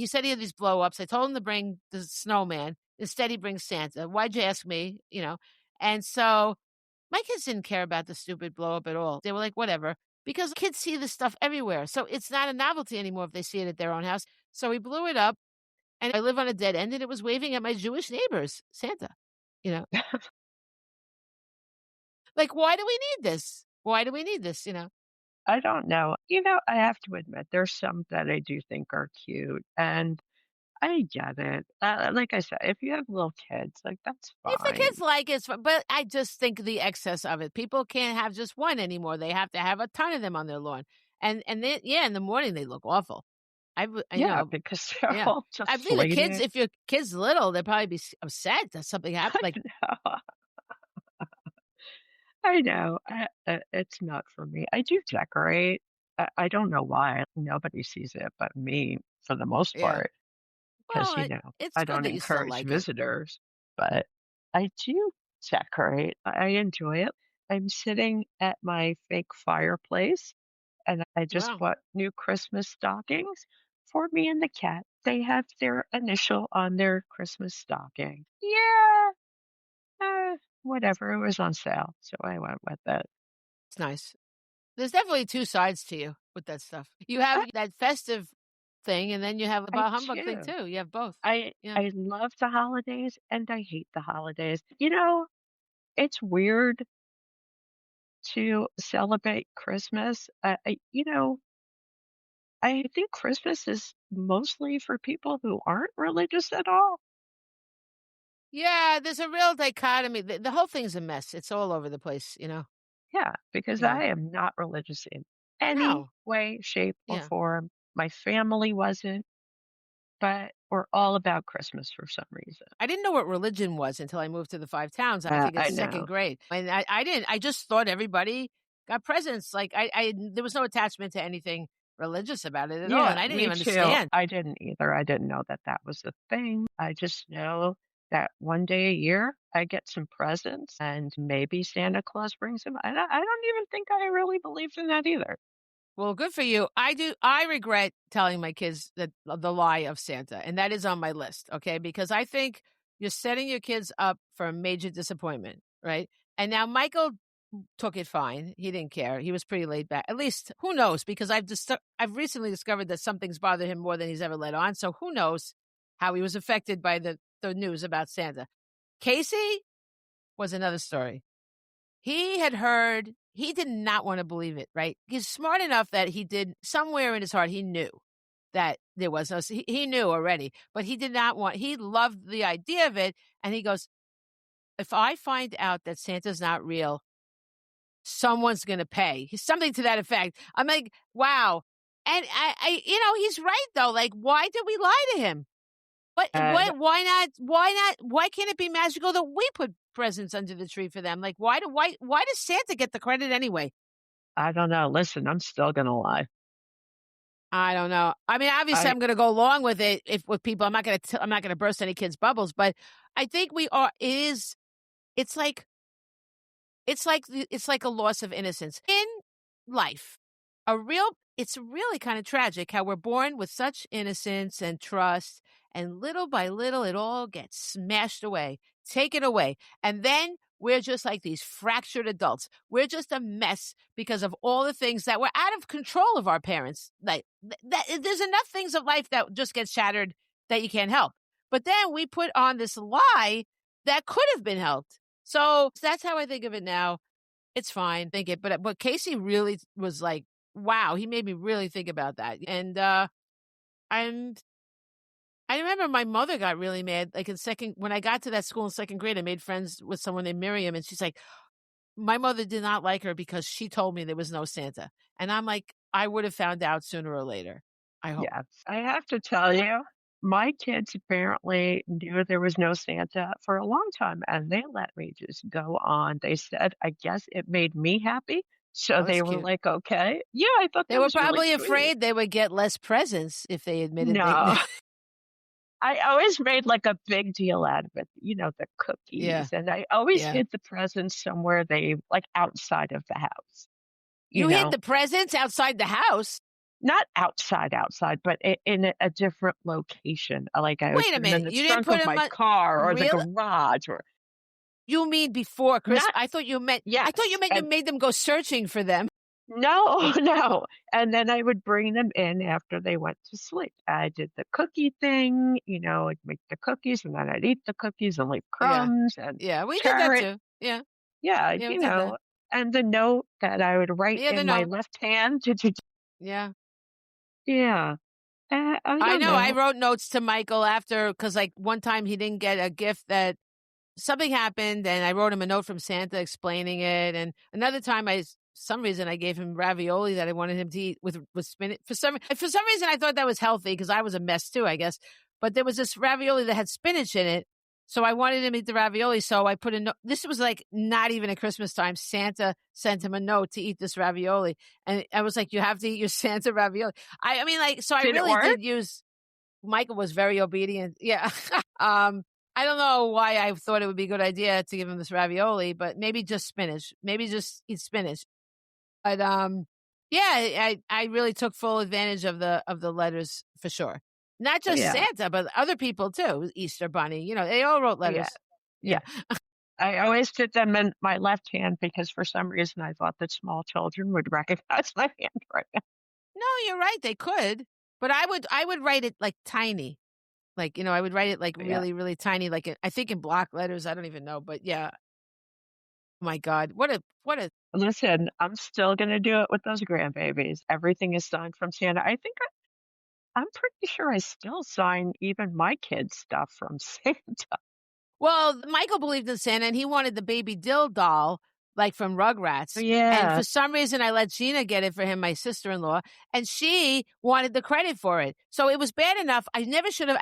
said he had these blow ups. I told him to bring the snowman. Instead, he brings Santa. Why'd you ask me? And so my kids didn't care about the stupid blow up at all. They were like, whatever, because kids see this stuff everywhere. So it's not a novelty anymore if they see it at their own house. So we blew it up. And I live on a dead end, and it was waving at my Jewish neighbors, Santa, you know? Like, why do we need this? Why do we need this? I don't know. I have to admit, there's some that I do think are cute, and I get it. Like I said, if you have little kids, like, that's If the fine. kids like it, it's fine, but I just think the excess of it. People can't have just one anymore. They have to have a ton of them on their lawn. And then, yeah, in the morning, they look awful. I Yeah, know, because they're yeah. all I think the kids, deflated. if your kid's little, they'll probably be upset that something happened, I like, know. I know. It's not for me. I do decorate. I don't know why. Nobody sees it but me for the most yeah. part. Because, Well, it's I good don't that you still encourage like it. visitors, but I do decorate. I enjoy it. I'm sitting at my fake fireplace, and I just Wow. bought new Christmas stockings for me and the cat. They have their initial on their Christmas stocking. Yeah, whatever. It was on sale, so I went with it. It's nice. There's definitely 2 sides to you with that stuff. You have I, that festive thing, and then you have the I bah humbug thing do. too. You have both. I Yeah. I love the holidays and I hate the holidays. It's weird to celebrate Christmas. I think Christmas is mostly for people who aren't religious at all. Yeah, there's a real dichotomy. The whole thing's a mess. It's all over the place. Yeah, because Yeah. I am not religious in any No. way, shape, or Yeah. form. My family wasn't, but We're all about Christmas for some reason. I didn't know what religion was until I moved to the 5 towns, I think in I 2nd know. grade. And I didn't I just thought everybody got presents, like, I there was no attachment to anything religious about it at all, Yeah, and I didn't me even too. understand. I didn't either. I didn't know that that was a thing. I just know that one day a year I get some presents and maybe Santa Claus brings them. I don't even think I really believed in that either. Well, good for you. I regret telling my kids that the lie of Santa, and that is on my list, okay? Because I think you're setting your kids up for a major disappointment, right? And now Michael took it fine. He didn't care. He was pretty laid back. At least, who knows? Because I've recently discovered that something's bothered him more than he's ever let on. So who knows how he was affected by the news about Santa. Casey was another story. He had heard he did not wanna believe it, right? He's smart enough that he did somewhere in his heart, he knew that there was no he knew already, but he did not want he loved the idea of it, and he goes, "If I find out that Santa's not real, someone's gonna pay." He's something to that effect. I'm like, "Wow." And he's right, though, like, why did we lie to him? But And why can't it be magical that we put presents under the tree for them? Like, why does Santa get the credit anyway? I don't know. Listen, I'm still gonna lie. I don't know. I mean, obviously, I I'm gonna go along with it if with people. I'm not gonna burst any kids' bubbles, but I think we are it is it's like it's like a loss of innocence. In life, it's really kind of tragic how we're born with such innocence and trust, and little by little, it all gets smashed away, taken away. And then we're just like these fractured adults. We're just a mess because of all the things that were out of control of our parents. Like there's enough things of life that just get shattered that you can't help. But then we put on this lie that could have been helped. So that's how I think of it now. It's fine, think it, but Casey really was like, wow, he made me really think about that. And I'm I remember my mother got really mad, like in second when I got to that school in 2nd grade, I made friends with someone named Miriam, and she's like, my mother did not like her because she told me there was no Santa. And I'm like, I would have found out sooner or later. I hope. Yes, I have to tell you, my kids apparently knew there was no Santa for a long time, and they let me just go on. They said, I guess it made me happy. So Oh, they that's were cute. like, okay. Yeah, I thought They that were was really probably sweet. afraid they would get less presents if they admitted they No, I always made like a big deal out of it, the Yeah, cookies, and I always yeah. hid the presents somewhere like outside of the house, you You hid know, the presents outside the house? not outside, but in a different location. Like I would Wait a put them in minute, the you didn't trunk put of them my on car or the really? garage or You mean before Christmas? not, I thought you yes. meant you And made them go searching for them. no, no. And then I would bring them in after they went to sleep. I did the cookie thing, I'd make the cookies and then I'd eat the cookies and leave Yeah. crumbs and Yeah, we did that share it. too. Yeah. Yeah, Yeah, we did that. and the note that I would write Yeah, the in my note. left hand. Yeah. Yeah, I I don't know, I know. wrote notes to Michael after because, like, one time he didn't get a gift that something happened, and I wrote him a note from Santa explaining it, and another time some reason I gave him ravioli that I wanted him to eat with spinach. For some reason, I thought that was healthy because I was a mess too, I guess. But there was this ravioli that had spinach in it, so I wanted him to eat the ravioli. So I put a note. This was like not even at Christmas time. Santa sent him a note to eat this ravioli, and I was like, "You have to eat your Santa ravioli." I mean, like, so I Did it really work? did use. Michael was very obedient. Yeah. I don't know why I thought it would be a good idea to give him this ravioli, but maybe just spinach. Maybe just eat spinach. But yeah, I really took full advantage of the letters for sure. Not just Yeah, Santa, but other people too. Easter Bunny, they all wrote yeah, letters. yeah. Yeah. I always did them in my left hand because for some reason I thought that small children would recognize my handwriting. No, you're right. They could, but I would write it like tiny. Like, I would write it like Yeah. really, really tiny, like I think in block letters. I don't even know, but yeah. Oh my God, what a Listen, I'm still gonna do it with those grandbabies. Everything is signed from Santa. I'm pretty sure I still sign even my kids' stuff from Santa. Well, Michael believed in Santa, and he wanted the baby Dill doll, like from Rugrats. And Yeah. for some reason, I let Gina get it for him, my sister-in-law, and she wanted the credit for it. So it was bad enough. I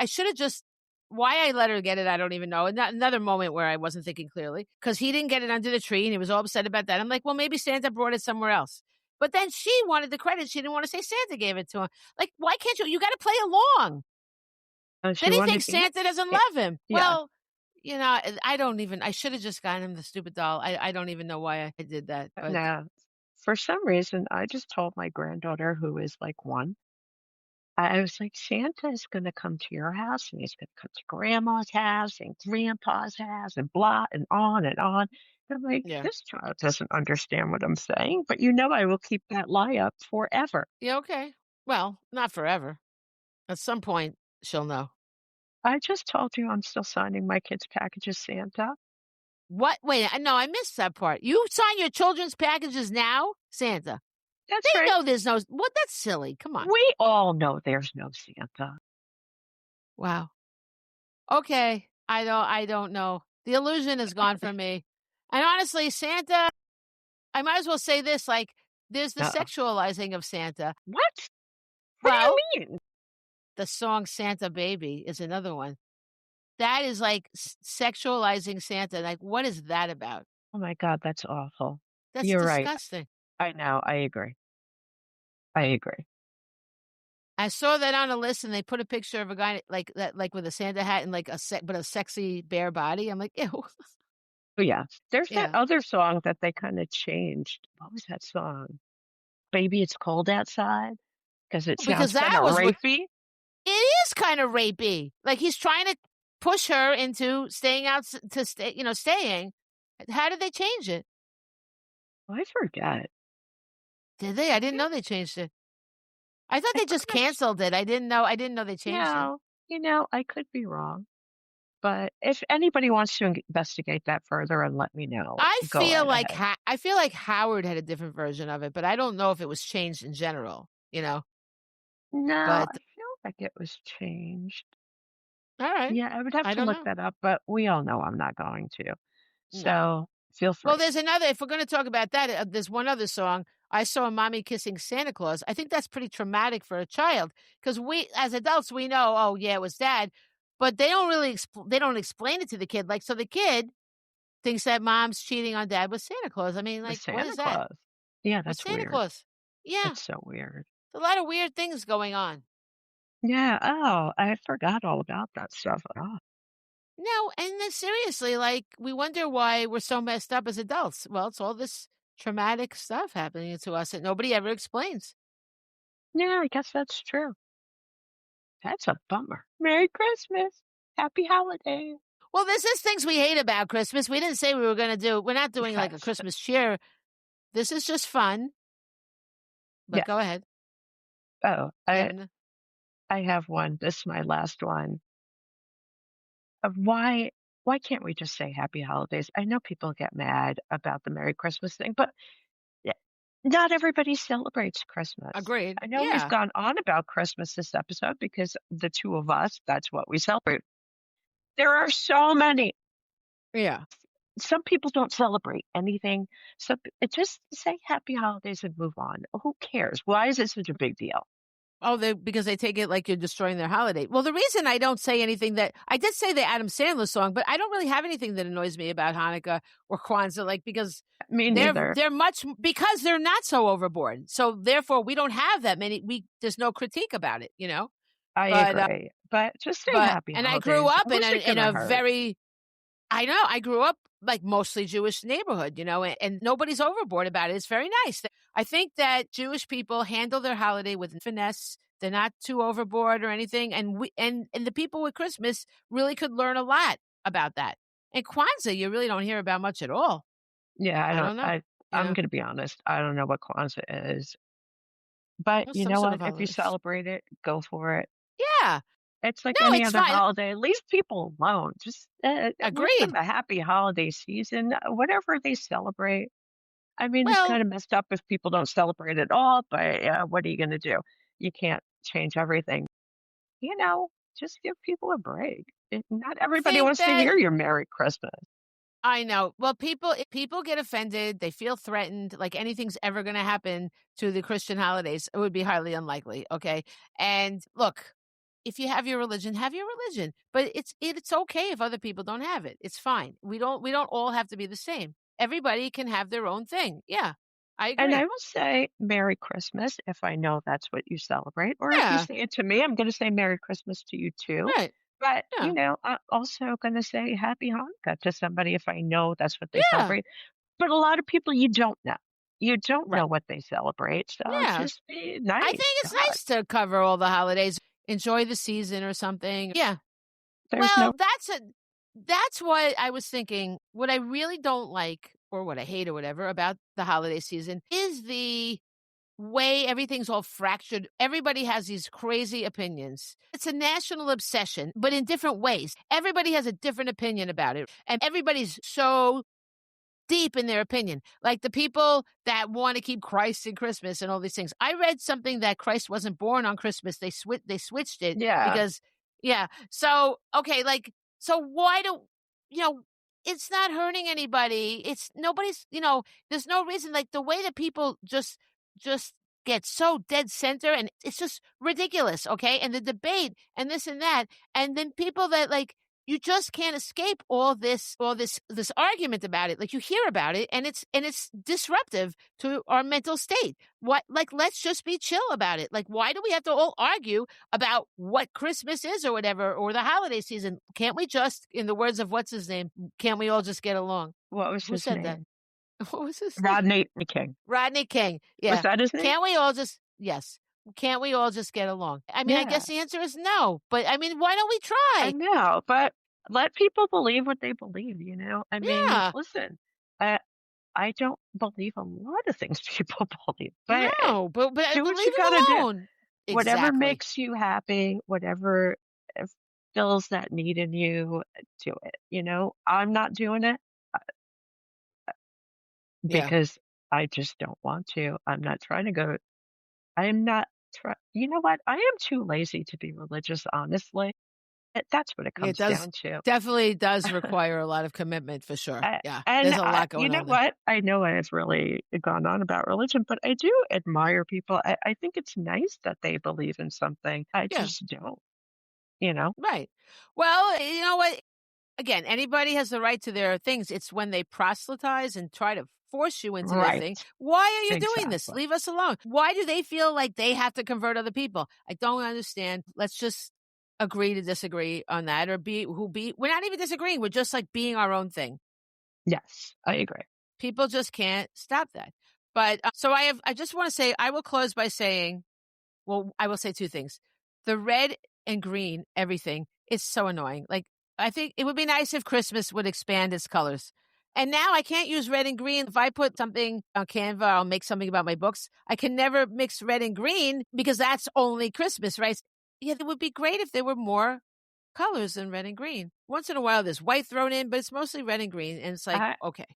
should have just why I let her get it, I don't even know. Another moment where I wasn't thinking clearly because he didn't get it under the tree and he was all upset about that. I'm like, well, maybe Santa brought it somewhere else. But then she wanted the credit. She didn't want to say Santa gave it to him. Like, why can't you? You got to play along. She Then he thinks wanted Santa doesn't eh, love him. yeah. Well, I should have just gotten him the stupid doll. I don't even know why I did that, but No. For some reason, I just told my granddaughter, who is like 1, I was like, "Santa is gonna come to your house, and he's gonna come to grandma's house and grandpa's house and blah, and on and on." And I'm like, yeah. "This child doesn't understand what I'm saying, but you know I will keep that lie up forever." Yeah, okay. Well, not forever. At some point, she'll know. I just told you I'm still signing my kids' packages, Santa. What? Wait, no, I missed that part. You sign your children's packages now, Santa? They That's right. know there's no what? That's silly. Come on. We all know there's no Santa. Wow. Okay. I don't know. The illusion is gone from me. And honestly, Santa, I might as well say this, like, there's the Uh-uh. sexualizing of Santa. What? What do you Well, mean? the song Santa Baby is another one. That is like sexualizing Santa. Like, what is that about? Oh my god, that's awful. That's You're right. disgusting. I know, I agree. I agree. I saw that on a list and they put a picture of a guy like that, like with a Santa hat and like but a sexy bare body. I'm like, ew. Oh, yeah. There's that Yeah. other song that they kinda changed. What was that song? "Baby, It's Cold Outside," because it Because sounds kinda that was rapey. it is kind of rapey. Like he's trying to push her into staying out to stay, staying. How did they change it? I forget. Did they? I didn't Yeah, know they changed it. I thought I they just forgot canceled it. I didn't know they changed it. no, I could be wrong, but if anybody wants to investigate that further and let me know, go right ahead. I feel like Howard had a different version of it, but I don't know if it was changed in general. No, But I feel like it was changed. all right. Yeah, I would have I to don't look know. that up, but we all know I'm not going to. No. So, feel Well, free. there's another if we're gonna talk about that, there's one other song, I Saw Mommy Kissing Santa Claus. I think that's pretty traumatic for a child because we as adults, we know, "Oh, yeah, it was dad," but they don't explain it to the kid, like, so the kid thinks that mom's cheating on dad with Santa Claus. I mean, With like, what is Santa that? Claus. Yeah, With that's Santa weird. Claus. Yeah, That's so weird. a lot of weird things going on. Yeah, oh, I forgot all about that stuff. Oh, No, and then seriously, like, we wonder why we're so messed up as adults. Well, it's all this traumatic stuff happening to us that nobody ever explains. yeah, I guess that's true. That's a bummer. Merry Christmas. Happy holidays. Well, this is things we hate about Christmas. We didn't say we were gonna do we're not doing like a Yes. Christmas cheer. This is just fun, but Yeah. go ahead. Oh, You have an I have one. This is my last one. Of why can't we just say happy holidays? I know people get mad about the Merry Christmas thing, but yeah, not everybody celebrates Christmas. agreed. I know we've Yeah. gone on about Christmas this episode because the two of us, that's what we celebrate. There are so many. Yeah. Some people don't celebrate anything. So just say happy holidays and move on. Who cares? Why is it such a big deal? Oh, because they take it like you're destroying their holiday. Well, the reason I don't say anything that I did say the Adam Sandler song, but I don't really have anything that annoys me about Hanukkah or Kwanzaa, like because Me they're neither. they're much because they're not so overboard. So therefore, we don't have that many. There's no critique about it. I But agree. But just say but happy and I grew holidays. up in Who's it in gonna a hurt? very I know. I grew up like mostly Jewish neighborhood, and nobody's overboard about it. It's very nice. I think that Jewish people handle their holiday with finesse. They're not too overboard or anything. And and the people with Christmas really could learn a lot about that. And Kwanzaa, you really don't hear about much at all. Yeah, I I don't don't know. You I'm know, gonna be honest, I don't know what Kwanzaa is, but Well, you some know sort what? of If you holiday. celebrate it, go for it. Yeah. It's like No, any it's other fine. holiday. Leave people alone. Just wish them Agreed. a happy holiday season, whatever they celebrate. I mean, it's Well, kind of messed up if people don't celebrate at all, but what are you gonna do? You can't change everything. You know, just give people a break. Not I everybody think wants to that hear your Merry Christmas. I know. Well, people get offended, they feel threatened, like anything's ever gonna happen to the Christian holidays. It would be highly unlikely, okay? And look, if you have your religion, but it's okay if other people don't have it. It's fine. We don't all have to be the same. Everybody can have their own thing. Yeah, I And I agree. will say Merry Christmas if I know that's what you celebrate, or if you Yeah, say it to me, I'm gonna say Merry Christmas to you too. right. But, Yeah, I'm also gonna say Happy Hanukkah to somebody if I know that's what they yeah, celebrate. But a lot of people you don't know. You don't right. know what they celebrate, so Yeah. just be I nice. think it's God, nice to cover all the holidays, enjoy the season or something. Yeah. there's no Well, that's what I was thinking. What I really don't like, or what I hate or whatever about the holiday season is the way everything's all fractured. Everybody has these crazy opinions. It's a national obsession, but in different ways. Everybody has a different opinion about it. And everybody's so deep in their opinion. Like the people that want to keep Christ in Christmas and all these things. I read something that Christ wasn't born on Christmas. They switched it yeah. because yeah. So okay, like so why do you know it's not hurting anybody. It's nobody's, there's no reason like the way that people just get so dead center and it's just ridiculous, okay? And the debate and this and that and then people that like you just can't escape all this argument about it. Like you hear about it and it's disruptive to our mental state. What like let's just be chill about it. Like why do we have to all argue about what Christmas is or whatever or the holiday season? Can't we just in the words of what's his name, can't we all just get along? What was Who his said that? name? What was his name? Rodney King. Rodney King. Was Yeah. that his name? Can't we all just yes. Can't we all just get along? I mean, I Yeah, guess the answer is no, but I mean, why don't we I try? know, but let people believe what they believe? I mean, Yeah. listen, I don't believe a lot of things people believe, but, No, but do what leave you it gotta do. alone. Whatever Exactly. makes you happy, whatever, fills that need in you, do it? I'm not doing it, uh, Yeah. because I just don't want to. I'm not trying to go I am not you know what? I am too lazy to be religious, honestly. That's what it It comes does down to. definitely does require a lot of commitment for sure. Yeah. And There's a lot you going know on there. what? I know I've really gone on about religion, but I do admire people. I think it's nice that they believe in something. I Yeah. just don't, you know? Right. Well, you know what? Again, anybody has the right to their things. It's when they proselytize and try to force you into their Right. thing. Why are you doing this? Exactly. Leave us alone. Why do they feel like they have to convert other people? I don't understand. Let's just agree to disagree on that or we're not even disagreeing. We're just like being our own thing. Yes, I agree. People just can't stop that. But so I just want to say, I will close by saying, well, I will say two things. The red and green, everything is so annoying. Like, I think it would be nice if Christmas would expand its colors. And now I can't use red and green. If I put something on Canva, I'll make something about my books. I can never mix red and green because that's only Christmas, right? Yeah, it would be great if there were more colors than red and green. Once in a while, there's white thrown in, but it's mostly red and green. And it's like, I okay,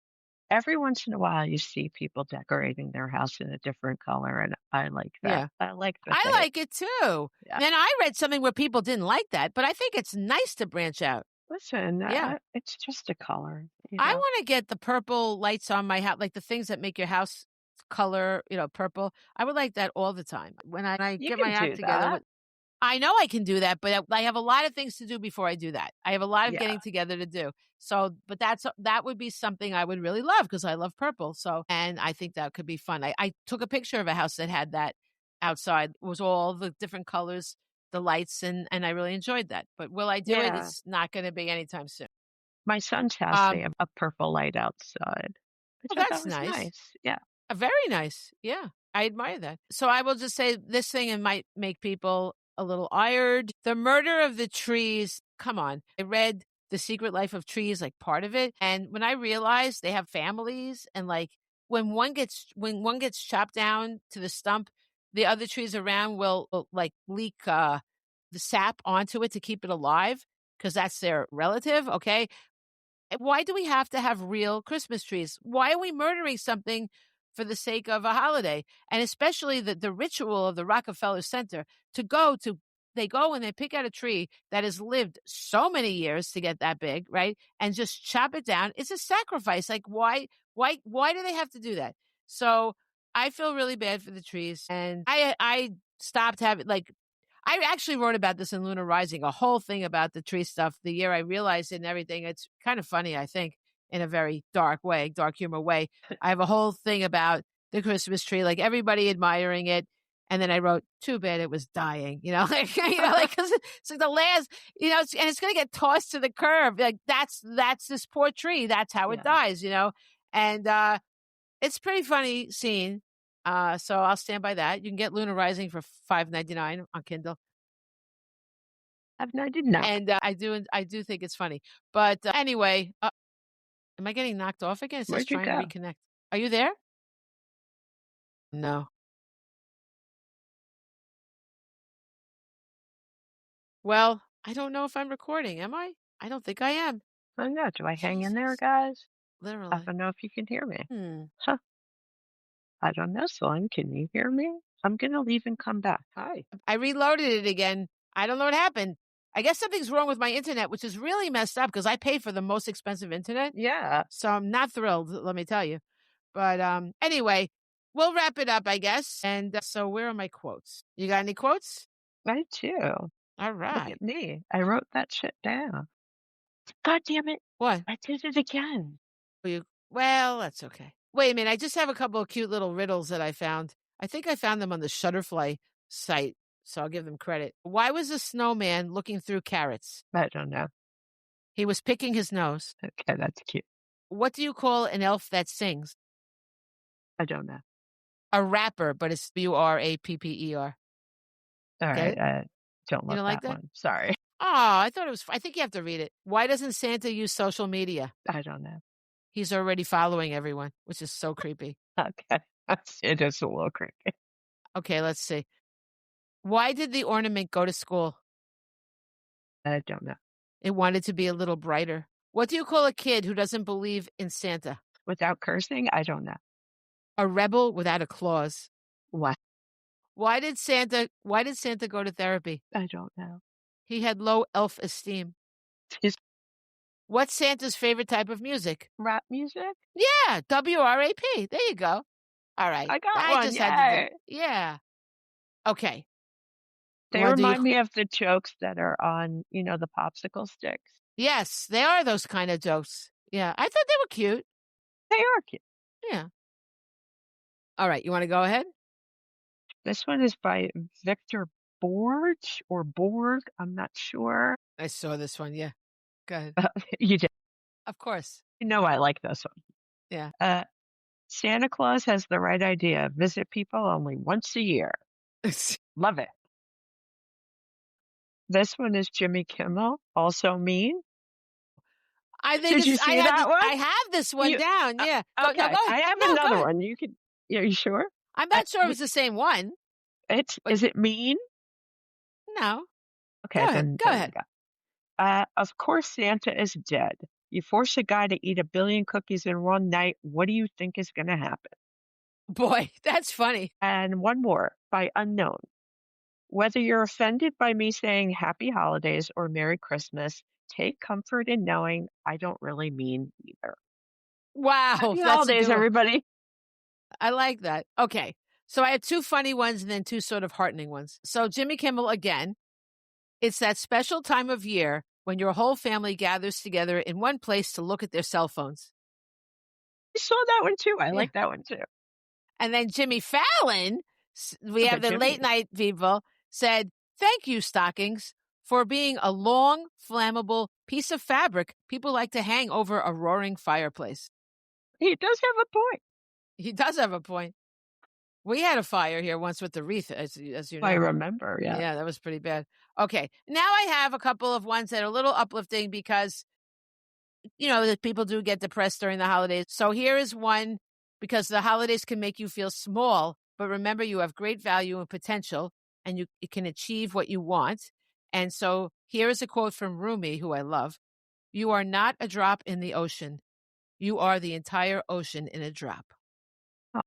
Every once in a while, you see people decorating their house in a different color, and I like that. yeah. I like that I they like it too. yeah. Then I read something where people didn't like that, but I think it's nice to branch out. Listen, Yeah. it's just a color. I want to get the purple lights on my house, like the things that make your house color, purple. I would like that all the time. When I You get can my act do together that. with I know I can do that, but I have a lot of things to do before I do that. I have a lot of Yeah. getting together to do. So, but that would be something I would really love because I love purple. So, and I think that could be fun. I took a picture of a house that had that outside. It was all the different colors, the lights, and I really enjoyed that. But will I do it? Yeah. It's not going to be anytime soon. My son's house, they Um, have a purple light outside, which well, I thought that's was nice. nice. Yeah. Very nice. Yeah. I admire that. So I will just say this thing and might make people a little ired. The murder of the trees. Come on. I read The Secret Life of Trees, like part of it. And when I realized they have families and like when one gets chopped down to the stump, the other trees around will like leak the sap onto it to keep it alive because that's their relative. Okay. Why do we have to have real Christmas trees? Why are we murdering something for the sake of a holiday? And especially the ritual of the Rockefeller Center to go to they go and they pick out a tree that has lived so many years to get that big, right? And just chop it down. It's a sacrifice. Like, why do they have to do that? So I feel really bad for the trees. And I stopped having, like, I actually wrote about this in Lunar Rising, a whole thing about the tree stuff the year I realized it and everything. It's kind of funny, I think, in a very dark way, dark humor way. I have a whole thing about the Christmas tree, like everybody admiring it. And then I wrote, too bad it was dying, like, like, cause it's like the last, and it's going to get tossed to the curb. Like that's this poor tree. That's how it dies, and, it's pretty funny scene. So I'll stand by that. You can get Lunar Rising for $5.99 on Kindle. $5.99. And I do think it's funny. But anyway, am I getting knocked off again? It says Where'd you trying go? to reconnect. Are you there? No. Well, I don't know if I'm recording. Am I? I don't think I am. I know. Do I hang in there, Jesus. guys? I Literally. don't know if you can hear me. Hmm. Huh. I don't know, Selene. Can you hear me? I'm going to leave and come back. Hi. I reloaded it again. I don't know what happened. I guess something's wrong with my internet, which is really messed up because I pay for the most expensive internet. Yeah. So I'm not thrilled, let me tell you. But anyway, we'll wrap it up, I guess. And so where are my quotes? You got any quotes? I do. All Look right. at me. I wrote that shit down. God damn it. What? I did it again. Well, that's okay. Wait a minute. I just have a couple of cute little riddles that I found. I think I found them on the Shutterfly site, so I'll give them credit. Why was a snowman looking through carrots? I don't know. He was picking his nose. Okay, that's cute. What do you call an elf that sings? I don't know. A rapper, but it's Rapper. All Get right. it? Don't You love don't like that that? one. Sorry. Oh, I thought it was. I think you have to read it. Why doesn't Santa use social media? I don't know. He's already following everyone, which is so creepy. Okay. It is a little creepy. Okay, let's see. Why did the ornament go to school? I don't know. It wanted to be a little brighter. What do you call a kid who doesn't believe in Santa? Without cursing, I don't know. A rebel without a clause. What? Why did Santa go to therapy? I don't know. He had low elf-esteem. Is What's Santa's favorite type of music? rap music? Yeah, WRAP. There you go. All right. I got one. Just Yay. had to do. Yeah. Okay. They remind me of the jokes that are on, the popsicle sticks. Yes, they are those kind of jokes. Yeah, I thought they were cute. They are cute. Yeah. All right, you want to go ahead? This one is by Victor Borg or Borg. I'm not sure. I saw this one. Yeah. Go ahead. You did. Of course. I like this one. Yeah. Santa Claus has the right idea. Visit people only once a year. Love it. This one is Jimmy Kimmel, also mean. Did you see that one? I have this one down. Yeah. Okay. Go ahead. I have another one. You could. Are you sure? I'm not sure it was the same one. Is it mean? No. Okay, go ahead. Of course, Santa is dead. You force a guy to eat 1 billion cookies in one night. What do you think is going to happen? Boy, that's funny. And one more by Unknown. Whether you're offended by me saying Happy Holidays or Merry Christmas, take comfort in knowing I don't really mean either. Wow. Happy Holidays, everybody. I like that. Okay. So I have 2 funny ones and then 2 sort of heartening ones. So Jimmy Kimmel again. It's that special time of year when your whole family gathers together in one place to look at their cell phones. I saw that one too. I like that one too. And then Jimmy Fallon, we have the late night people, said, "Thank you, stockings, for being a long, flammable piece of fabric people like to hang over a roaring fireplace." He does have a point. He does have a point. We had a fire here once with the wreath, as you know. I remember, yeah. Yeah, that was pretty bad. Okay, now I have a couple of ones that are a little uplifting because, that people do get depressed during the holidays. So here is one, because the holidays can make you feel small, but remember you have great value and potential, and you can achieve what you want. And so here is a quote from Rumi, who I love. "You are not a drop in the ocean. You are the entire ocean in a drop." Oh,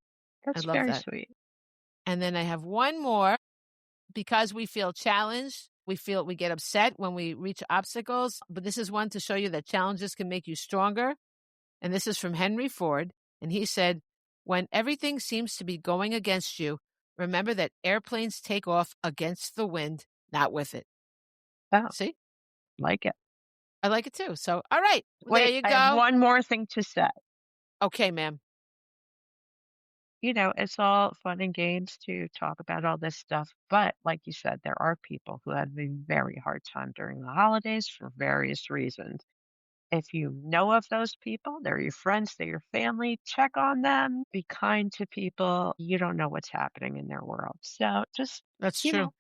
that's very sweet. And then I have one more. Because we feel challenged, We feel we get upset when we reach obstacles, but this is one to show you that challenges can make you stronger. And this is from Henry Ford. And he said, when everything seems to be going against you, remember that airplanes take off against the wind, not with it. Oh, See? like it. I like it too. So, all right. There Wait, you I have go. one more thing to say. Okay, ma'am. It's all fun and games to talk about all this stuff, but like you said, there are people who have a very hard time during the holidays for various reasons. If you know of those people, they're your friends, they're your family, check on them, be kind to people. You don't know what's happening in their world. So just, That's you true. know,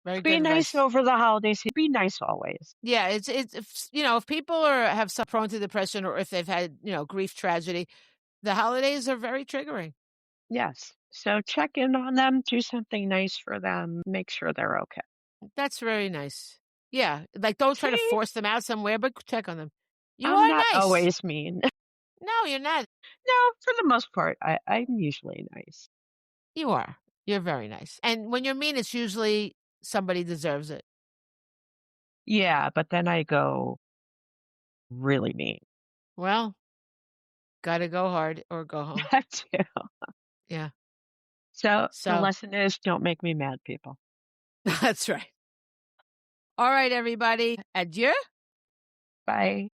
Very be good nice advice. over the holidays. Be nice always. Yeah, it's if people have some prone to depression or if they've had, grief tragedy, the holidays are very triggering. Yes. So check in on them, do something nice for them, make sure they're okay. That's very nice. Yeah, like, don't try to See, force them out somewhere, but check on them. You I'm are not nice. always mean. No, you're not. No, for the most part, I'm usually nice. You are. You're very nice. And when you're mean, it's usually somebody deserves it. Yeah, but then I go really mean. Well, gotta go hard or go home. I do. Yeah. So the So, lesson is don't make me mad, people. that's right. All right, everybody. Adieu. Bye.